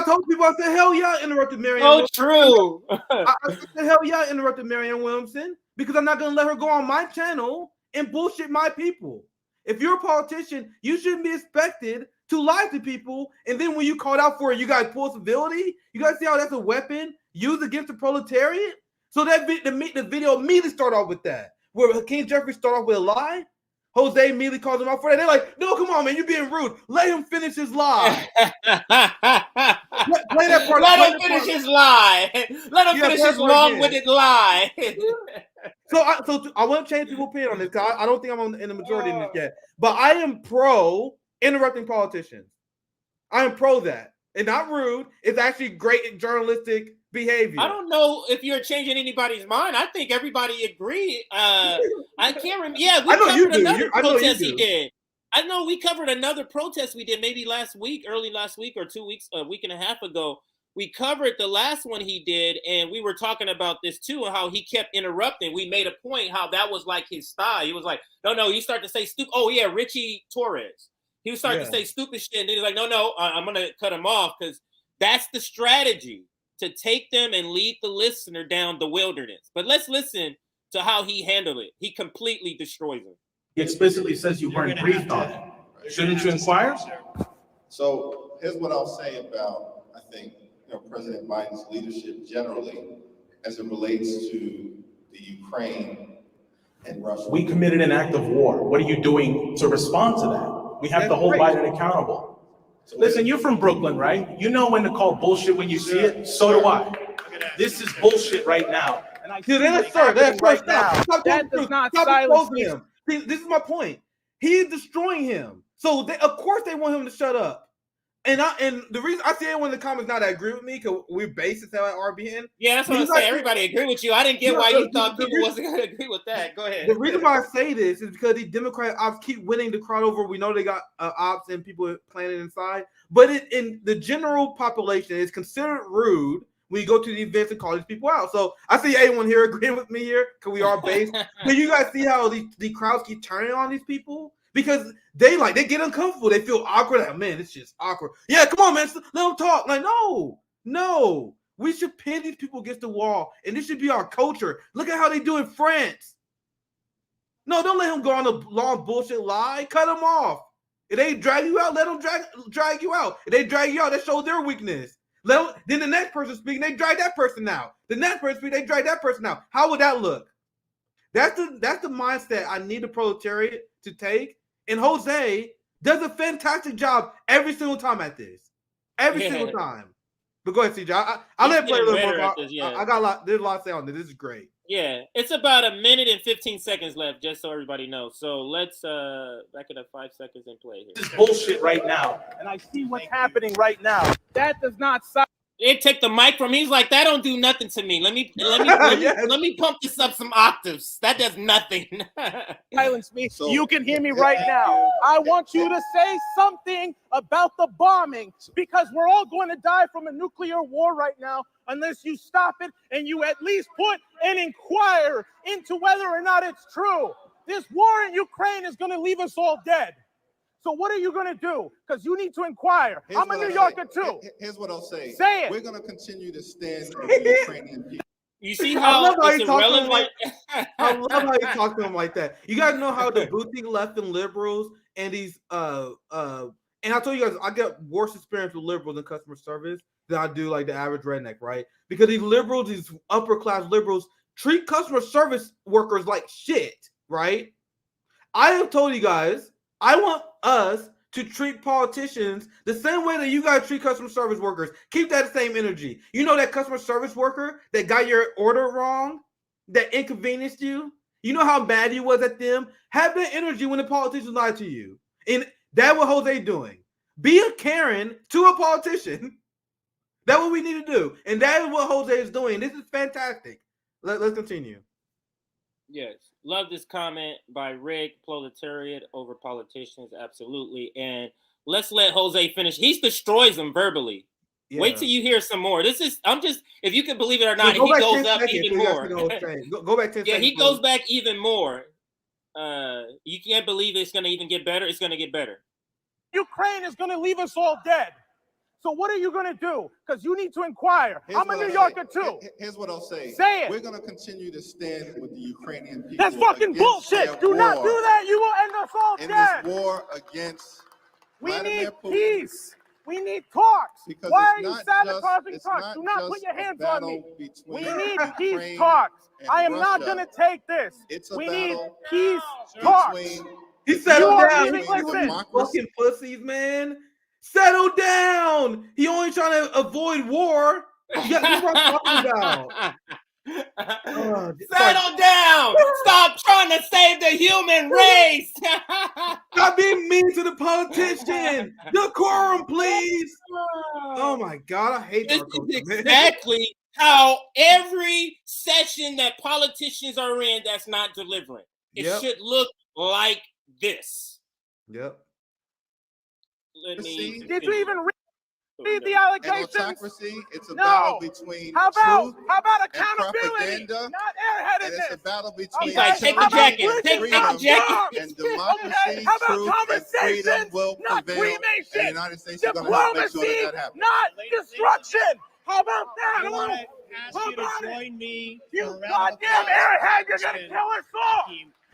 told people, I said, hell yeah, I interrupted Marianne. Oh, true. I said, hell yeah, I interrupted Marianne Williamson because I'm not going to let her go on my channel and bullshit my people. If you're a politician, you shouldn't be expected to lie to people. And then when you called out for it, you guys pull civility. You guys see how that's a weapon used against the proletariat? So that the video immediately started off with that, where Hakeem Jeffries started off with a lie. Jose immediately calls him out for that. They're like, no, come on, man, you're being rude. Let him finish his lie. Play that part. Let him finish his lie. Let him finish his long-winded lie. So I want to change people's opinion on this, because I don't think I'm in the majority in this yet. But I am pro interrupting politicians. I am pro that. And not rude. It's actually great journalistic behavior. I don't know if you're changing anybody's mind. I think everybody agreed. I can't remember. Yeah, we covered another protest he did. I know we covered another protest we did maybe early last week or 2 weeks, a week and a half ago. We covered the last one he did, and we were talking about this too, and how he kept interrupting. We made a point how that was like his style. He was like, no, you start to say stupid. Oh yeah, Richie Torres. He was starting to say stupid shit, and then he's like, no, I'm gonna cut him off, because that's the strategy, to take them and lead the listener down the wilderness. But let's listen to how he handled it. He completely destroys him. He explicitly says you weren't briefed on it. Shouldn't you inquire? So here's what I'll say about, I think, President Biden's leadership generally as it relates to the Ukraine and Russia. We committed an act of war. What are you doing to respond to that? We have to hold Biden accountable. Listen, you're from Brooklyn, right? You know when to call bullshit when you see it. So do I. This is bullshit right now. And I that does not silence him. See, this is my point. He's destroying him. So of course they want him to shut up. And the reason I see anyone in the comments now that agree with me, because we're based at RBN. Yeah, that's what I'm saying. Everybody agree with you. I didn't get why you thought people wasn't going to agree with that. Go ahead. The reason why I say this is because the Democrat ops keep winning the crowd over. We know they got ops and people planning inside. But in the general population, it's considered rude when you go to the events and call these people out. So I see anyone here agreeing with me here, because we are based. But you guys see how the crowds keep turning on these people? Because they get uncomfortable. They feel awkward. Like, man, it's just awkward. Yeah, come on, man. Let them talk. Like, no. We should pin these people against the wall. And this should be our culture. Look at how they do in France. No, don't let him go on a long bullshit lie. Cut him off. If they drag you out, let them drag you out. If they drag you out, that shows their weakness. Then the next person speaking, they drag that person out. The next person speaking, they drag that person out. How would that look? That's the mindset I need the proletariat to take. And Jose does a fantastic job every single time at this. Every single time. But go ahead, CJ. I'll let play a little more. I got a lot. There's a lot to say on this. This is great. Yeah, it's about 1 minute and 15 seconds left, just so everybody knows. So let's back it up 5 seconds and play here. This is bullshit right now, and I see what's happening right now. That does not silence. It take the mic from me. He's like, that don't do nothing to me. Let me pump this up some octaves. That does nothing. Silence me. You can hear me right now. I want you to say something about the bombing because we're all going to die from a nuclear war right now unless you stop it and you at least put and inquire into whether or not it's true. This war in Ukraine is going to leave us all dead. So what are you going to do? Because you need to inquire. I'm a New Yorker too. Here's what I'll say. Say it. We're going to continue to stand with the Ukrainian people. You see how it's irrelevant? I love how you talk to him like that. You guys know how the boutique left and liberals and these and I told you guys I get worse experience with liberals and customer service than I do like the average redneck, right? Because these liberals, these upper class liberals, treat customer service workers like shit, right? I have told you guys I want us to treat politicians the same way that you guys treat customer service workers. Keep that same energy. You know that customer service worker that got your order wrong, that inconvenienced you? You know how mad you was at them? Have that energy when the politicians lie to you. And that's what Jose doing. Be a Karen to a politician. That's what we need to do. And that is what Jose is doing. This is fantastic. Let's continue. Yes. Love this comment by Rick. Proletariat over politicians. Absolutely. And let's let Jose finish. He destroys them verbally. Yeah. Wait till you hear some more. If you can believe it or not, he goes up even more. Go back 10 seconds. Yeah, he goes back even more. You can't believe it's going to even get better. It's going to get better. Ukraine is going to leave us all dead. So what are you going to do? Because you need to inquire. I'm a New Yorker too. Here's what I'll say. Say it. We're going to continue to stand with the Ukrainian people. That's fucking bullshit. Do not do that. You will end us all dead. In this war against Vladimir Putin. Peace. We need talks. Because why are you sabotaging talks? Do not put your hands on me. We need peace talks. I am not going to take this. We need peace talks. He settled down. Fucking pussies, man. Settle down. He only trying to avoid war. You got what I'm talking about. Settle down. Stop trying to save the human race. Stop being mean to the politician. Decorum, please. Oh my God, I hate this. Is exactly how every session that politicians are in that's not delivering. It should look like this. Yep. Did you even read the allegations? Autocracy, it's a battle between truth accountability? Not airheadedness. And it's a battle between take the jacket. Take the jacket. And democracy, truth, and freedom will prevail. And the United States is going to help make sure that happens. Not destruction. How about that? I want to ask you to join me. You goddamn airhead, you're going to kill us all.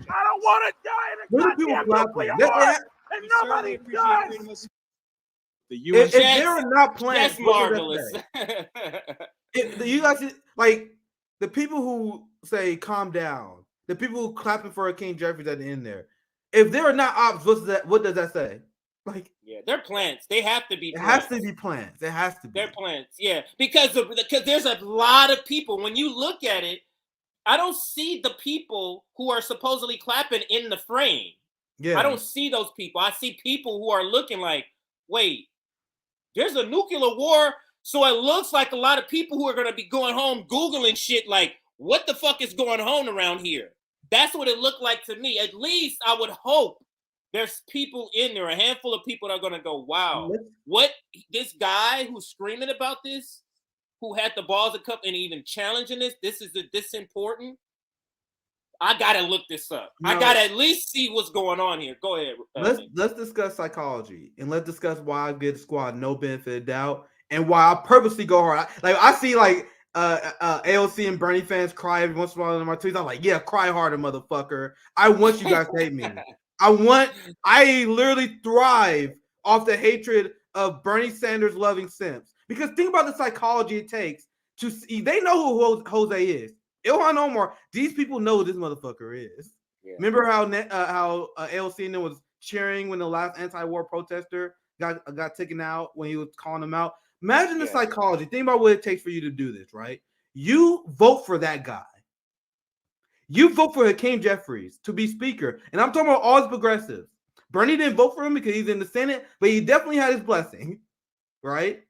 I don't want to die in a goddamn nuclear war. And nobody does. If there are not plans, that's marvelous. You guys like the people who say calm down, the people who clapping for Hakeem Jeffries at the end there. If there are not ops, what does that say? Like, yeah, they're plants. They have to be. It has to be plants. It has to be. They're plants. Yeah, because there's a lot of people. When you look at it, I don't see the people who are supposedly clapping in the frame. Yeah, I don't see those people. I see people who are looking like, wait, there's a nuclear war. So it looks like a lot of people who are going to be going home Googling shit like, what the fuck is going on around here? That's what it looked like to me. At least I would hope there's people in there, a handful of people that are going to go, wow, what this guy who's screaming about this, who had the balls of cup and even challenging this is this important? I gotta look this up. I gotta at least see what's going on here. Go ahead. Let's discuss psychology and let's discuss why I give the squad no benefit of doubt and why I purposely go hard. I see AOC and Bernie fans cry every once in a while in my tweets. I'm like, yeah, cry harder, motherfucker. I want you guys to hate me. I literally thrive off the hatred of Bernie Sanders loving simps. Because think about the psychology it takes to see. They know who Jose is. Ilhan Omar, these people know who this motherfucker is. Yeah. Remember how AOC and them was cheering when the last anti-war protester got taken out when he was calling them out? Imagine the psychology. Think about what it takes for you to do this, right? You vote for that guy. You vote for Hakeem Jeffries to be speaker. And I'm talking about all the progressives. Bernie didn't vote for him because he's in the Senate, but he definitely had his blessing, right?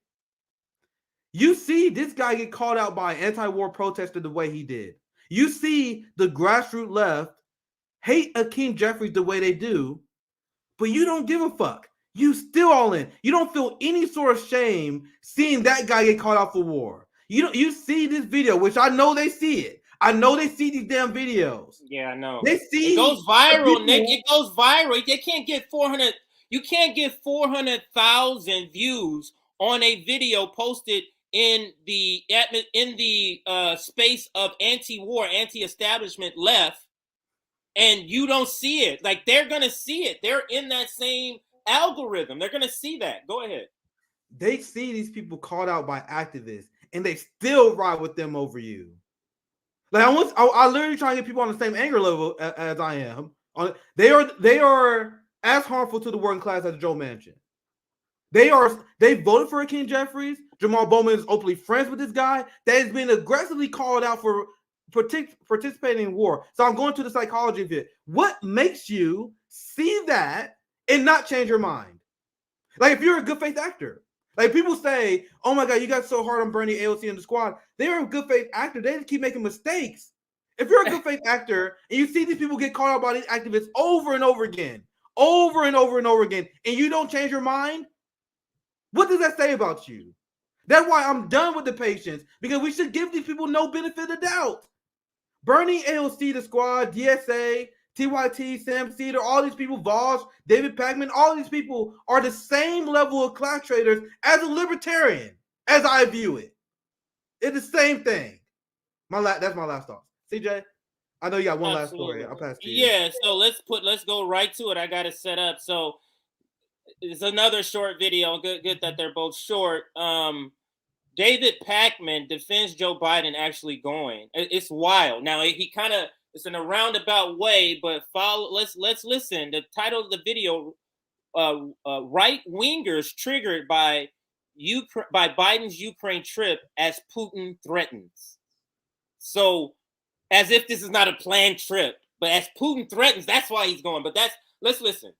You see this guy get called out by an anti-war protester the way he did. You see the grassroots left hate Hakeem Jeffries the way they do, but you don't give a fuck. You still all in. You don't feel any sort of shame seeing that guy get called out for war. You see this video, which I know they see it. I know they see these damn videos. Yeah, I know. They see it goes viral, Nick. It goes viral. They can't get 400. You can't get 400,000 views on a video posted in the space of anti-war, anti-establishment left, and you don't see it. Like, they're gonna see it. They're in that same algorithm. They're gonna see that. Go ahead. They see these people called out by activists, and they still ride with them over you. Like I literally try to get people on the same anger level as I am. They are as harmful to the working class as Joe Manchin. They voted for Hakeem Jeffries. Jamal Bowman is openly friends with this guy that has been aggressively called out for participating in war. So I'm going to the psychology of it. What makes you see that and not change your mind? Like, if you're a good faith actor, like people say, oh my God, you got so hard on Bernie, AOC, and the squad. They're a good faith actor. They just keep making mistakes. If you're a good faith actor and you see these people get called out by these activists over and over again, and you don't change your mind, what does that say about you? That's why I'm done with the patience, because we should give these people no benefit of doubt. Bernie, AOC, the squad, DSA, TYT, Sam Cedar, all these people, Vosh, David Pakman, all these people are the same level of class traders as a libertarian, as I view it. It's the same thing. That's my last thought. CJ, I know you got one last story. I'll pass to you. Yeah, so let's go right to it. I got it set up. So it's another short video. Good that they're both short. David Pakman defends Joe Biden actually going. It's wild. Now it's in a roundabout way, but let's listen. The title of the video: right wingers triggered by Biden's Ukraine trip as Putin threatens. So, as if this is not a planned trip, but as Putin threatens, that's why he's going. But let's listen.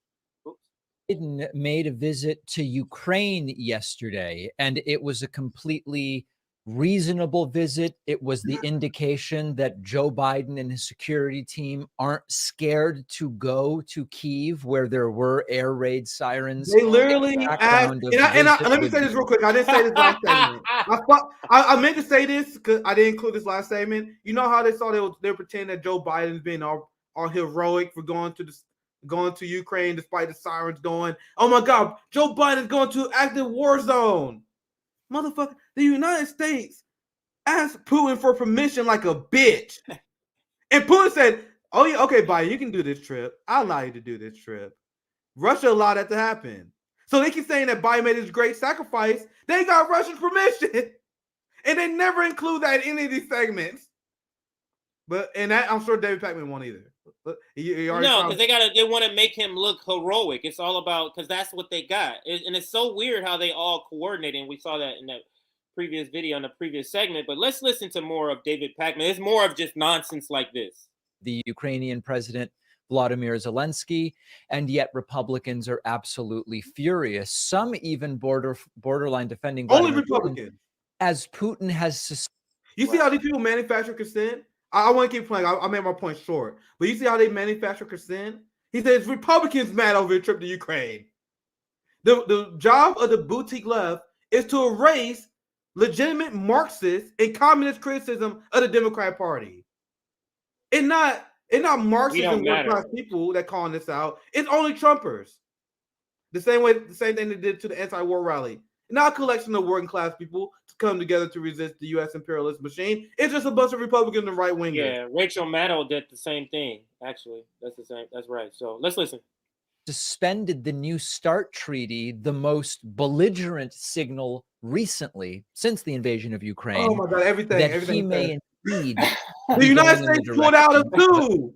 Biden made a visit to Ukraine yesterday, and it was a completely reasonable visit. It was the indication that Joe Biden and his security team aren't scared to go to Kyiv, where there were air raid sirens. They literally asked, let me say this real quick. I didn't say this last segment. I meant to say this because I didn't include this last segment. You know how they were pretending that Joe Biden's being all heroic for going to Ukraine despite the sirens going. Oh my God, Joe Biden's going to an active war zone. Motherfucker, the United States asked Putin for permission like a bitch. And Putin said, oh yeah, okay, Biden, you can do this trip. I'll allow you to do this trip. Russia allowed that to happen. So they keep saying that Biden made this great sacrifice. They got Russian permission. And they never include that in any of these segments. And that I'm sure David Pakman won't either. No, because they want to make him look heroic. It's all about, because that's what they got. And it's so weird how they all coordinate. And we saw that in that previous video in the previous segment. But let's listen to more of David Pakman. It's more of just nonsense like this. The Ukrainian president, Vladimir Zelensky, and yet Republicans are absolutely furious. Some even borderline defending only Republicans. As Putin has you see how these people manufacture consent? I want to keep playing. I made my point short. But you see how they manufacture consent? He says Republicans mad over a trip to Ukraine. The job of the boutique left is to erase legitimate Marxist and communist criticism of the Democratic Party. It's not Marxist and working-class people that calling this out. It's only Trumpers. The same thing they did to the anti-war rally. Not a collection of working class people to come together to resist the U.S. imperialist machine. It's just a bunch of Republicans and right wingers. Yeah, Rachel Maddow did the same thing. Actually, that's the same. That's right. So let's listen. Suspended the New START treaty, the most belligerent signal recently since the invasion of Ukraine. Oh my God! Everything. He may indeed. The United States pulled out of 2.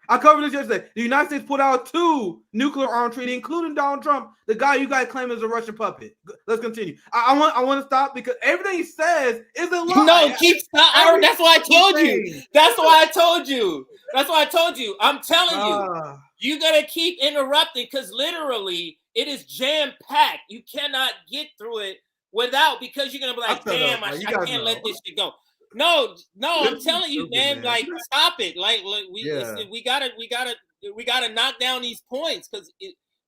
I covered this yesterday. The United States put out 2 nuclear armed treaties, including Donald Trump, the guy you guys claim is a Russian puppet. Let's continue. I want to stop because everything he says is a lie. No, keep stop. That's why I told you. That's why I told you. I'm telling you, you gotta keep interrupting because literally it is jam packed. You cannot get through it because you're gonna be like, damn, I can't let this shit go. No, I'm telling you, man, like stop it. Like we gotta knock down these points because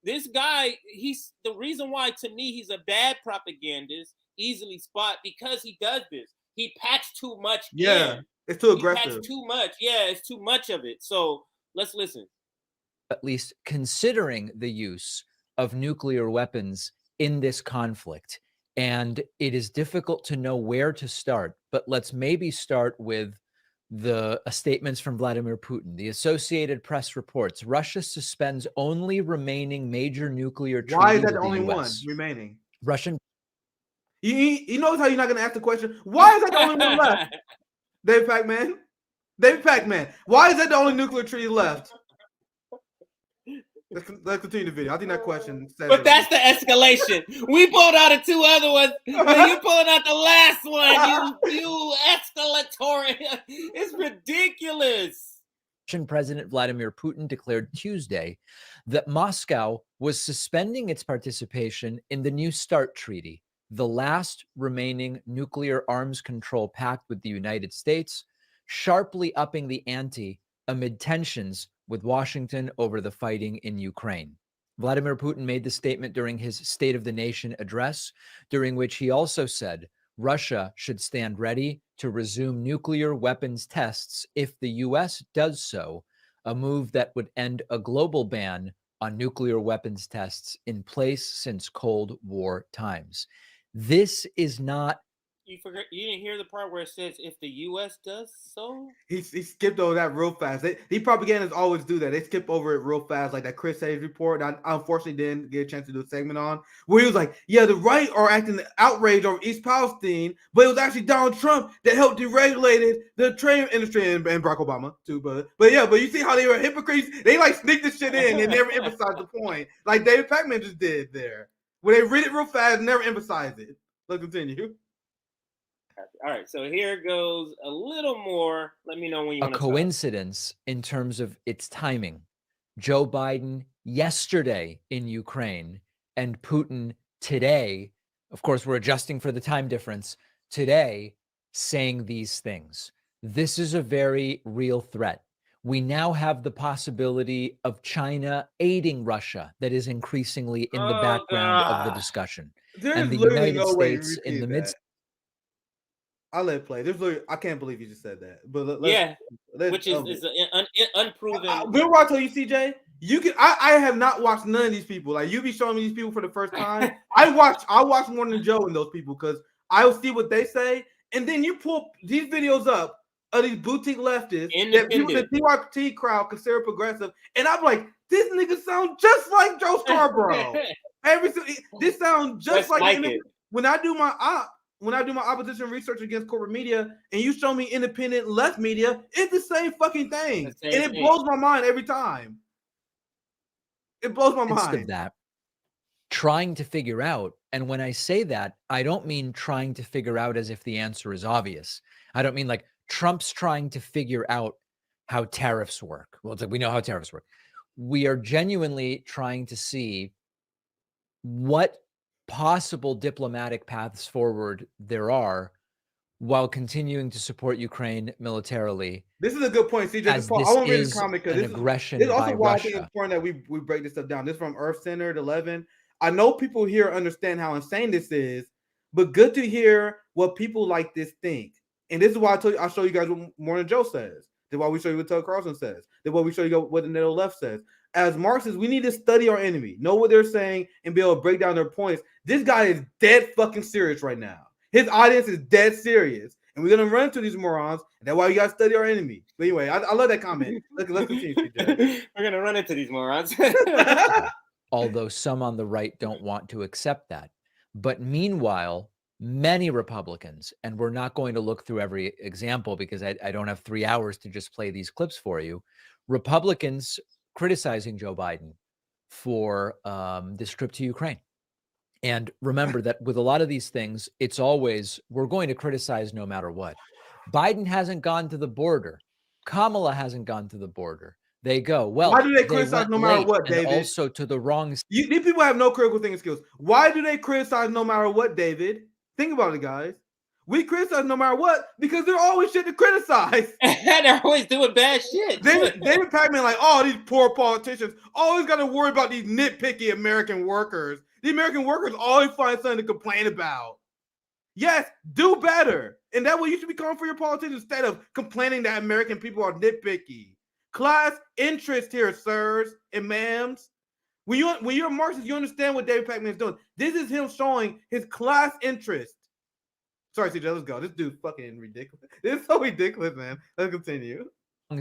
this guy, he's the reason why to me he's a bad propagandist, easily spot because he does this. He packs too much. Yeah, it's too aggressive. He packs too much. Yeah, it's too much of it. So let's listen. At least considering the use of nuclear weapons in this conflict. And it is difficult to know where to start, but let's maybe start with the statements from Vladimir Putin. The Associated Press reports Russia suspends only remaining major nuclear treaty. Why is that the with only US. one remaining? Russian. You notice how you're not going to ask the question? Why is that the only one left? David Pac-Man. Why is that the only nuclear treaty left? Let's continue the video. I think that question says but that's the escalation. We pulled out the two other ones, but you pulled out the last one. You escalatory. It's ridiculous. Russian President Vladimir Putin declared Tuesday that Moscow was suspending its participation in the New START Treaty, the last remaining nuclear arms control pact with the United States, sharply upping the ante amid tensions with Washington over the fighting in Ukraine. Vladimir Putin made the statement during his State of the Nation address, during which he also said Russia should stand ready to resume nuclear weapons tests if the U.S. does so, a move that would end a global ban on nuclear weapons tests in place since Cold War times. This is not. You didn't hear the part where it says if the U.S. does so? He skipped over that real fast. These propagandists always do that. They skip over it real fast, like that Chris Hayes report. I unfortunately didn't get a chance to do a segment on, where he was like, yeah, the right are acting outrage over East Palestine, but it was actually Donald Trump that helped deregulated the trade industry and Barack Obama too. But you see how they were hypocrites? They like sneak this shit in and never emphasize the point, like David Pakman just did there, where they read it real fast and never emphasize it. Let's continue. All right, so here goes a little more. Let me know when you want to start. Coincidence in terms of its timing. Joe Biden yesterday in Ukraine and Putin today, of course, we're adjusting for the time difference, today saying these things. This is a very real threat. We now have the possibility of China aiding Russia that is increasingly in the background of the discussion. There's the literally United no way to States in the repeat midst. I'll let it play. I can't believe you just said that. But which is unproven. Remember I told you, CJ? You can. I have not watched none of these people. Like you be showing me these people for the first time. I watch more than Joe and those people because I'll see what they say, and then you pull these videos up of these boutique leftists that people in the TYT crowd consider progressive, and I'm like, this nigga sound just like Joe Scarborough. This sounds just like when I do my opposition research against corporate media and you show me independent left media, it's the same fucking thing. And it blows my mind every time. It blows my mind. Of that, trying to figure out, and when I say that, I don't mean trying to figure out as if the answer is obvious. I don't mean like Trump's trying to figure out how tariffs work. Well, it's like we know how tariffs work. We are genuinely trying to see what possible diplomatic paths forward there are while continuing to support Ukraine militarily. This is a good point, CJ. I want to read this comment because this is also why I think it's important that we break this stuff down. This is from Earth Centered 11. I know people here understand how insane this is, but good to hear what people like this think. And this is why I'll show you guys what Morning Joe says. This is why we show you what Tucker Carlson says. This is why we show you what the NATO left says. As Marxists, we need to study our enemy, know what they're saying, and be able to break down their points. This guy is dead fucking serious right now. His audience is dead serious. And we're going to run into these morons. And that's why we got to study our enemy. But anyway, I love that comment. Let's continue. We're going to run into these morons. Although some on the right don't want to accept that. But meanwhile, many Republicans, and we're not going to look through every example because I don't have 3 hours to just play these clips for you. Republicans criticizing Joe Biden for this trip to Ukraine. And remember that with a lot of these things, it's always, we're going to criticize no matter what. Biden hasn't gone to the border. Kamala hasn't gone to the border. They go, well, why do they criticize no matter what, David? Also to the wrong. These people have no critical thinking skills. Why do they criticize no matter what, David? Think about it, guys. We criticize no matter what because there's always shit to criticize. They're always doing bad shit. David Pakman, like, oh, these poor politicians always got to worry about these nitpicky American workers. The American workers always find something to complain about. Yes, do better. And that's what you should be calling for your politicians instead of complaining that American people are nitpicky. Class interest here, sirs and ma'ams. When you're a Marxist, you understand what David Pakman is doing. This is him showing his class interest. Sorry, CJ, let's go. This dude's fucking ridiculous. This is so ridiculous, man. Let's continue.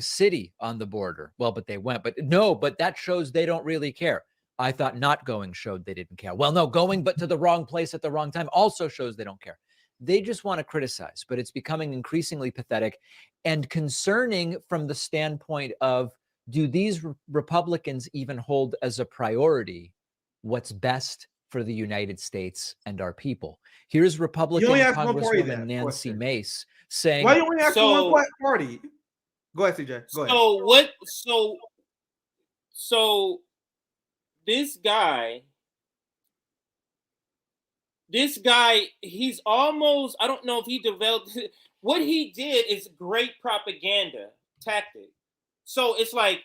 City on the border. Well, but they went. But no, but that shows they don't really care. I thought not going showed they didn't care. Well, no, going but to the wrong place at the wrong time also shows they don't care. They just want to criticize, but it's becoming increasingly pathetic and concerning from the standpoint of, do these Republicans even hold as a priority what's best for the United States and our people? Here's Republican Congresswoman Nancy Mace saying, why do you only ask for one party? Go ahead, CJ. Go ahead. So this guy, he's almost, I don't know if he developed, what he did is great propaganda tactic. So it's like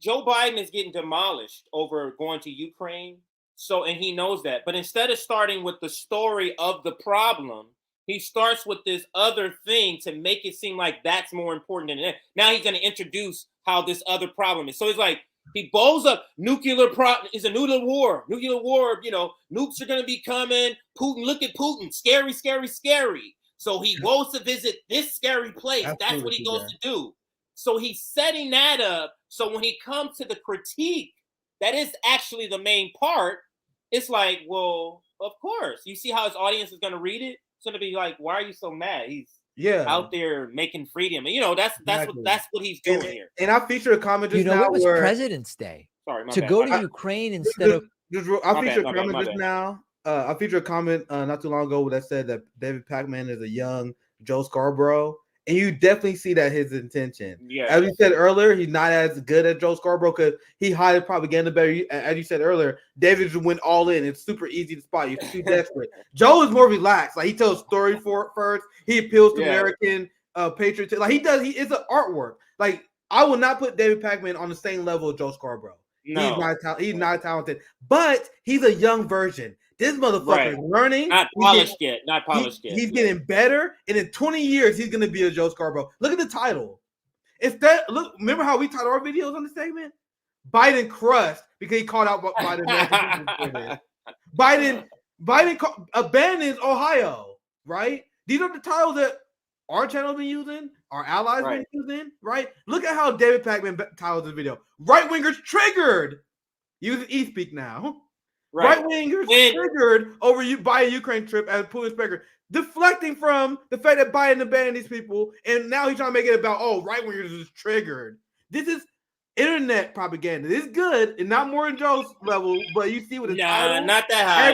Joe Biden is getting demolished over going to Ukraine. So, and he knows that. But instead of starting with the story of the problem, he starts with this other thing to make it seem like that's more important than it. Now he's going to introduce how this other problem is. So it's like he blows up nuclear is a nuclear war, you know, nukes are going to be coming. Putin, look at Putin. Scary, scary, scary. So he goes to visit this scary place. That's what he goes to do. So he's setting that up. So when he comes to the critique, that is actually the main part. It's like, well, of course. You see how his audience is going to read it? It's going to be like, why are you so mad? He's out there making freedom. And, you know, that's what he's doing here. And I featured a comment just now. It was President's Day. Sorry, to go to Ukraine instead of. I featured a comment just now. I featured a comment not too long ago that said that David Pakman is a young Joe Scarborough. And you definitely see that his intention. Yeah. As you said earlier, he's not as good as Joe Scarborough because he hid propaganda better. As you said earlier, David just went all in. It's super easy to spot. You're too desperate. Joe is more relaxed. Like, he tells story first. He appeals to American patriotism. Like, he is an artwork. Like, I will not put David Pakman on the same level as Joe Scarborough. No. He's not talented, but he's a young version. This motherfucker is learning. Not polished yet. He's getting better. And in 20 years, he's going to be a Joe Scarborough. Look at the title. Remember how we titled our videos on the segment? Biden crushed because he called out Biden. Biden abandons Ohio, right? These are the titles that our channel has been using, our allies been using, right? Look at how David Pakman titled this video. Right-wingers triggered. Using e-speak now. Right-wingers triggered by a Ukraine trip as Putin's speaker, deflecting from the fact that Biden abandoned these people, and now he's trying to make it about, right-wingers is triggered. This is internet propaganda. This is good, and not more than Joe's level, but you see what the title, not that high.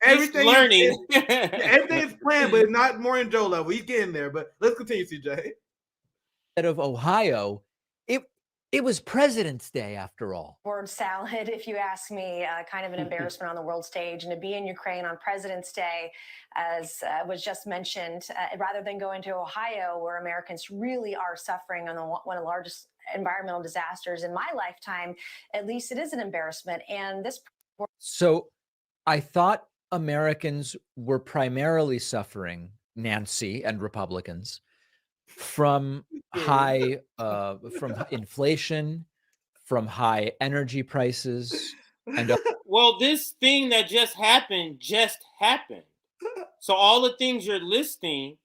Everything learning. Everything is planned, but it's not more than Joe level. He's getting there, but let's continue, CJ. Instead of Ohio, it was President's Day after all. Word salad, if you ask me, kind of an embarrassment on the world stage. And to be in Ukraine on President's Day, as was just mentioned, rather than going to Ohio, where Americans really are suffering on one of the largest environmental disasters in my lifetime, at least it is an embarrassment. And this. So I thought Americans were primarily suffering, Nancy and Republicans, from from inflation, from high energy prices, and well, this thing that just happened. So all the things you're listing,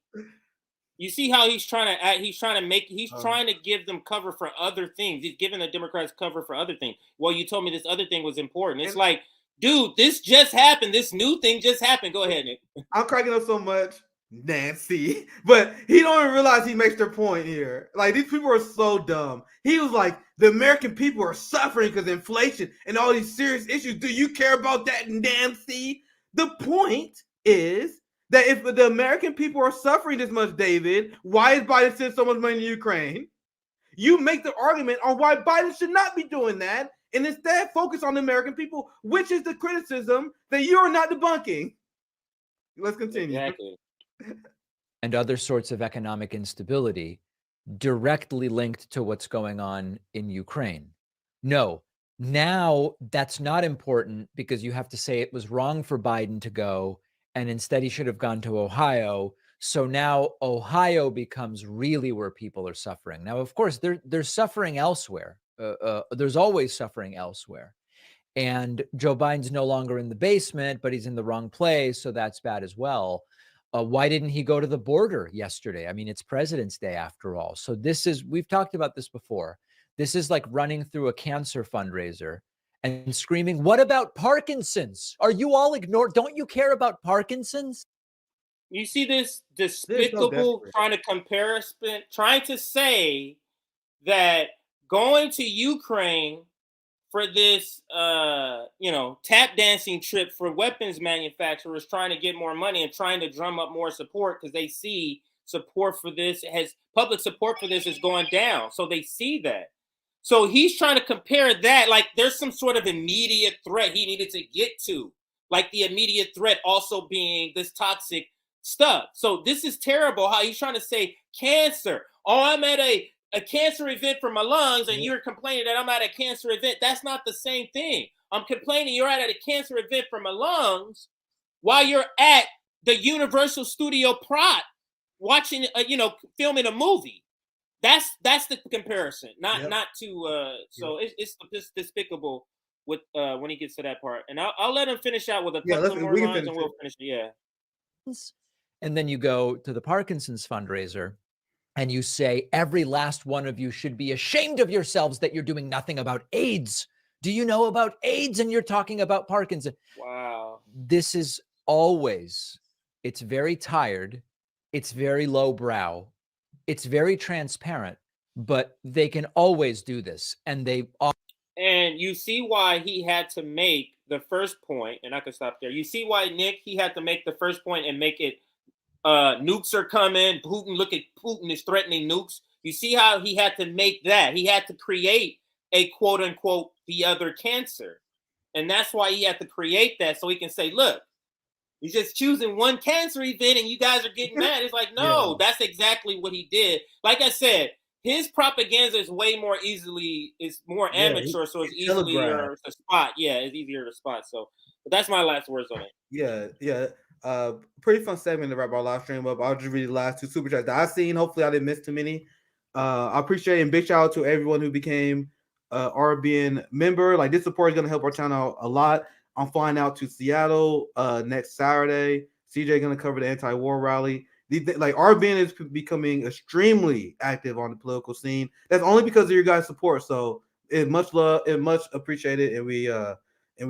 you see how he's trying to give them cover for other things. He's giving the Democrats cover for other things. Well, you told me this other thing was important. It's like, dude, this just happened. This new thing just happened. Go ahead, Nick. I'm cracking up so much. Nancy, but he don't even realize he makes their point here. Like, these people are so dumb. He was like, the American people are suffering because of inflation and all these serious issues. Do you care about that, Nancy? The point is that if the American people are suffering this much, David, why is Biden sending so much money to Ukraine? You make the argument on why Biden should not be doing that, and instead focus on the American people, which is the criticism that you are not debunking. Let's continue. Exactly. And other sorts of economic instability directly linked to what's going on in Ukraine. No, now that's not important because you have to say it was wrong for Biden to go, and instead he should have gone to Ohio. So now Ohio becomes really where people are suffering. Now, of course, there's suffering elsewhere. There's always suffering elsewhere. And Joe Biden's no longer in the basement, but he's in the wrong place. So that's bad as well. Why didn't he go to the border yesterday? I mean, it's President's Day after all. So we've talked about this before. This is like running through a cancer fundraiser and screaming, what about Parkinson's? Are you all ignored? Don't you care about Parkinson's? You see this despicable trying to say that going to Ukraine for this, tap dancing trip for weapons manufacturers trying to get more money and trying to drum up more support because they see support for this public support for this is going down. So they see that. So he's trying to compare that like there's some sort of immediate threat he needed to get to, like the immediate threat also being this toxic stuff. So this is terrible how he's trying to say cancer. Oh, I'm at a cancer event for my lungs and you're complaining that I'm at a cancer event. That's not the same thing. I'm complaining you're at a cancer event for my lungs while you're at the Universal Studio Prop watching, filming a movie. That's the comparison, not to. So it's despicable with when he gets to that part, and I'll let him finish out with a couple of more lines, and we'll finish it. Yeah. And then you go to the Parkinson's fundraiser, and you say every last one of you should be ashamed of yourselves that you're doing nothing about AIDS. Do you know about AIDS? And you're talking about Parkinson. Wow. This is always. It's very tired. It's very lowbrow. It's very transparent, but they can always do this. And and you see why he had to make the first point, and I can stop there. You see why, Nick, he had to make the first point and make it nukes are coming. Putin is threatening nukes. You see how he had to make that. He had to create a quote unquote the other cancer. And that's why he had to create that so he can say, look, he's just choosing one cancer event and you guys are getting mad. It's like, no, that's exactly what he did. Like I said, his propaganda is way more more amateur, so it's easier to spot. Yeah, it's easier to spot. So but that's my last words on it. Yeah. Pretty fun segment to wrap our live stream up. I'll just read the last two super chats that I've seen. Hopefully I didn't miss too many. I appreciate and big shout out to everyone who became RBN member. Like this support is going to help our channel a lot. I'm flying out to Seattle next Saturday. CJ going to cover the anti-war rally. Like RBN is becoming extremely active on the political scene. That's only because of your guys' support. So it's much love, and much appreciated, and we're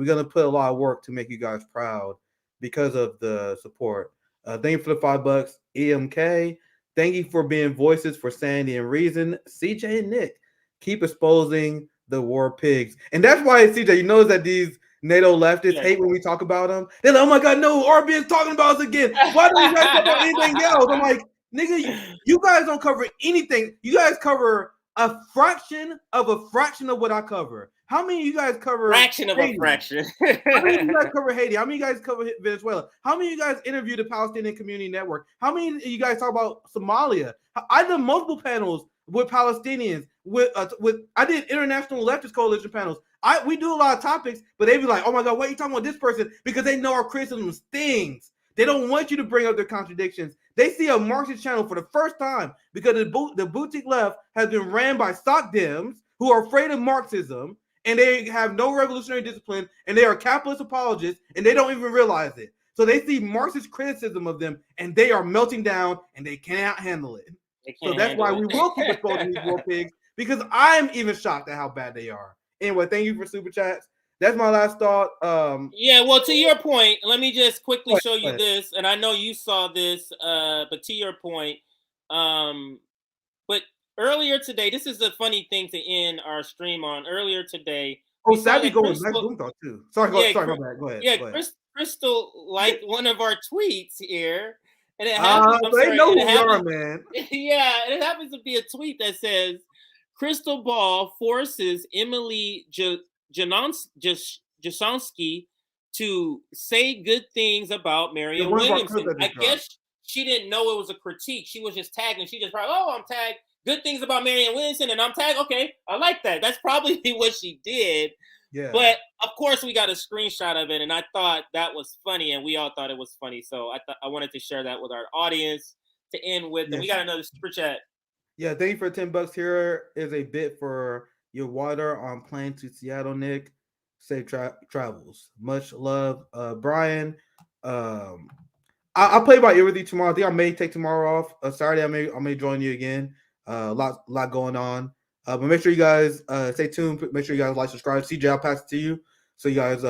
gonna put a lot of work to make you guys proud because of the support. Thank you for the $5, EMK. Thank you for being voices for sanity and reason. CJ and Nick keep exposing the war pigs, and that's why CJ. You notice that these NATO leftists hate when we talk about them. They're like, oh my God, no, RBN's talking about us again. Why don't you guys talk about anything else? I'm like, nigga, you guys don't cover anything. You guys cover a fraction of what I cover. How many of you guys cover fraction of a fraction? How many of you guys cover Haiti? How many of you guys cover Venezuela? How many of you guys interview the Palestinian Community Network? How many of you guys talk about Somalia? I did multiple panels with Palestinians. I did international leftist coalition panels. We do a lot of topics, but they be like, oh my God, why are you talking about this person? Because they know our criticism stings. They don't want you to bring up their contradictions. They see a Marxist channel for the first time because the boutique left has been ran by sock Dems who are afraid of Marxism, and they have no revolutionary discipline, and they are capitalist apologists, and they don't even realize it. So they see Marxist criticism of them, and they are melting down, and they cannot handle it. So that's why we will keep exposing these war pigs, because I'm even shocked at how bad they are. Anyway, thank you for super chats. That's my last thought. Yeah, well, to your point, let me just quickly show you this, and I know you saw this, but to your point, but earlier today, this is a funny thing to end our stream on. Earlier today, Savvy going nice boom thought too. Sorry, my bad. Go ahead. Yeah, go ahead. Crystal liked one of our tweets here, and it happens. They know who we are, man. Yeah, and it happens to be a tweet that says, "Crystal Ball forces Emily Jasinski to say good things about Marianne one of our Williamson. clips that I they dropped. guess she didn't know it was a critique. She was just tagging. She just probably, oh, I'm tagged. Good things about Marianne Williamson, and I'm tagged. Okay, I like that. That's probably what she did. Yeah. But of course, we got a screenshot of it, and I thought that was funny, and we all thought it was funny. So I wanted to share that with our audience to end with. And we got another super chat. Yeah, thank you for $10. Here is a bit for your water on plane to Seattle, Nick. Safe travels. Much love, Brian. I'll play by ear with you tomorrow. I think I may take tomorrow off. Saturday, I may join you again. Lot going on. But make sure you guys stay tuned. Make sure you guys like, subscribe. CJ, I'll pass it to you so you guys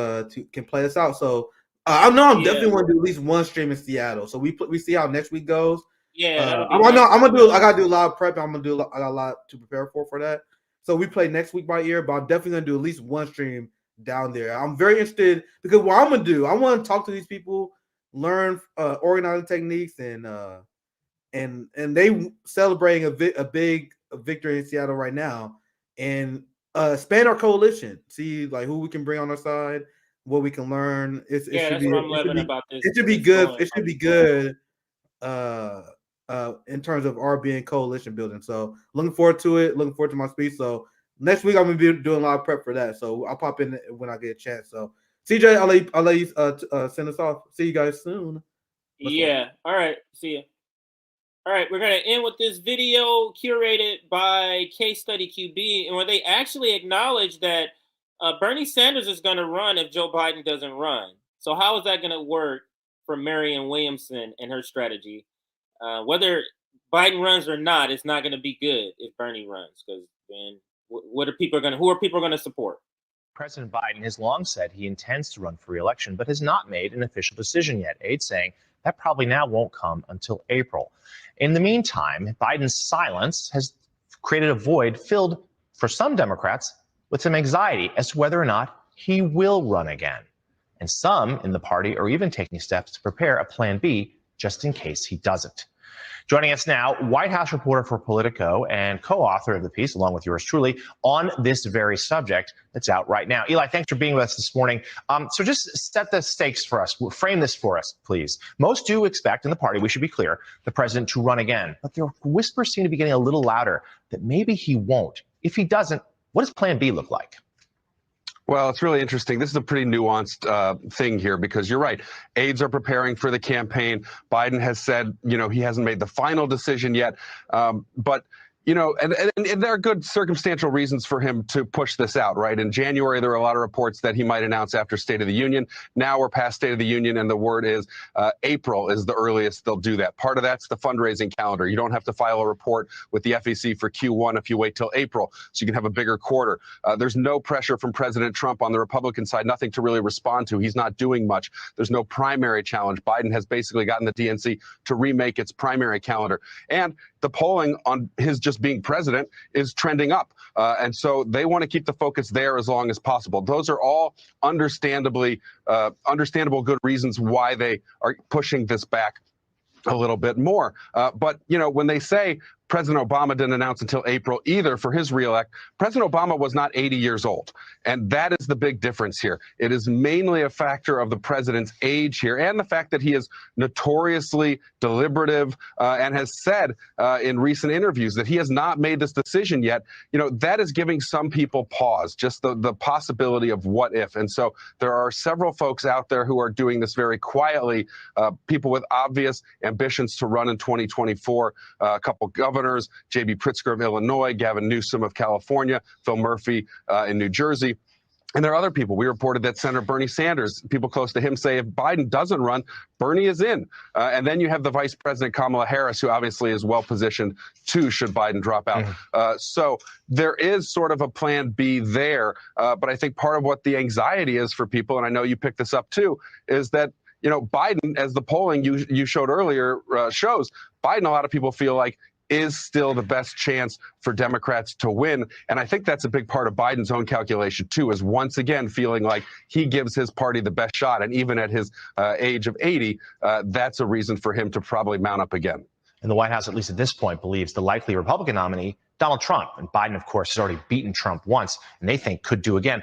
can play us out. So I know I'm definitely want to do at least one stream in Seattle. So we see how next week goes. Yeah, I gotta do a lot of prep. I got a lot to prepare for that. So we play next week by ear, but I'm definitely gonna do at least one stream down there. I'm very interested because what I'm gonna do, I want to talk to these people, learn organizing techniques, and they celebrating a big victory in Seattle right now, and expand our coalition. See like who we can bring on our side, what we can learn. That's what I'm loving about this. It should be good. It should be good. In terms of RBN coalition building. So looking forward to it. Looking forward to my speech. So next week I'm gonna be doing a lot of prep for that. So I'll pop in when I get a chance. So CJ, I'll let you send us off. See you guys soon. All right. See you. All right, we're gonna end with this video curated by Case Study QB, and where they actually acknowledge that Bernie Sanders is gonna run if Joe Biden doesn't run. So how is that gonna work for Marianne Williamson and her strategy? Whether Biden runs or not, it's not going to be good if Bernie runs, because then who are people going to support? President Biden has long said he intends to run for re-election, but has not made an official decision yet. Aides saying that probably now won't come until April. In the meantime, Biden's silence has created a void filled for some Democrats with some anxiety as to whether or not he will run again. And some in the party are even taking steps to prepare a plan B just in case he doesn't. Joining us now, White House reporter for Politico and co-author of the piece, along with yours truly, on this very subject that's out right now. Eli, thanks for being with us this morning. So just set the stakes for us. Frame this for us, please. Most do expect in the party, we should be clear, the president to run again. But the whispers seem to be getting a little louder that maybe he won't. If he doesn't, what does plan B look like? Well, it's really interesting. This is a pretty nuanced thing here because you're right. Aides are preparing for the campaign. Biden has said, he hasn't made the final decision yet. But and there are good circumstantial reasons for him to push this out, right? In January, there were a lot of reports that he might announce after State of the Union. Now we're past State of the Union, and the word is April is the earliest they'll do that. Part of that's the fundraising calendar. You don't have to file a report with the FEC for Q1 if you wait till April, so you can have a bigger quarter. There's no pressure from President Trump on the Republican side, nothing to really respond to. He's not doing much. There's no primary challenge. Biden has basically gotten the DNC to remake its primary calendar. And the polling on his just being president is trending up. And so they want to keep the focus there as long as possible. Those are all understandable good reasons why they are pushing this back a little bit more. But, when they say President Obama didn't announce until April either for his reelect, President Obama was not 80 years old. And that is the big difference here. It is mainly a factor of the president's age here and the fact that he is notoriously deliberative and has said in recent interviews that he has not made this decision yet. That is giving some people pause, just the possibility of what if. And so there are several folks out there who are doing this very quietly, people with obvious ambitions to run in 2024, a couple governors, J.B. Pritzker of Illinois, Gavin Newsom of California, Phil Murphy in New Jersey. And there are other people. We reported that Senator Bernie Sanders, people close to him, say if Biden doesn't run, Bernie is in. And then you have the Vice President Kamala Harris, who obviously is well positioned too, should Biden drop out. So there is sort of a plan B there. But I think part of what the anxiety is for people, and I know you picked this up too, is that Biden, as the polling you showed earlier shows, Biden, a lot of people feel like is still the best chance for Democrats to win. And I think that's a big part of Biden's own calculation, too, is once again feeling like he gives his party the best shot. And even at his age of 80, that's a reason for him to probably mount up again. And the White House, at least at this point, believes the likely Republican nominee, Donald Trump. And Biden, of course, has already beaten Trump once, and they think could do again.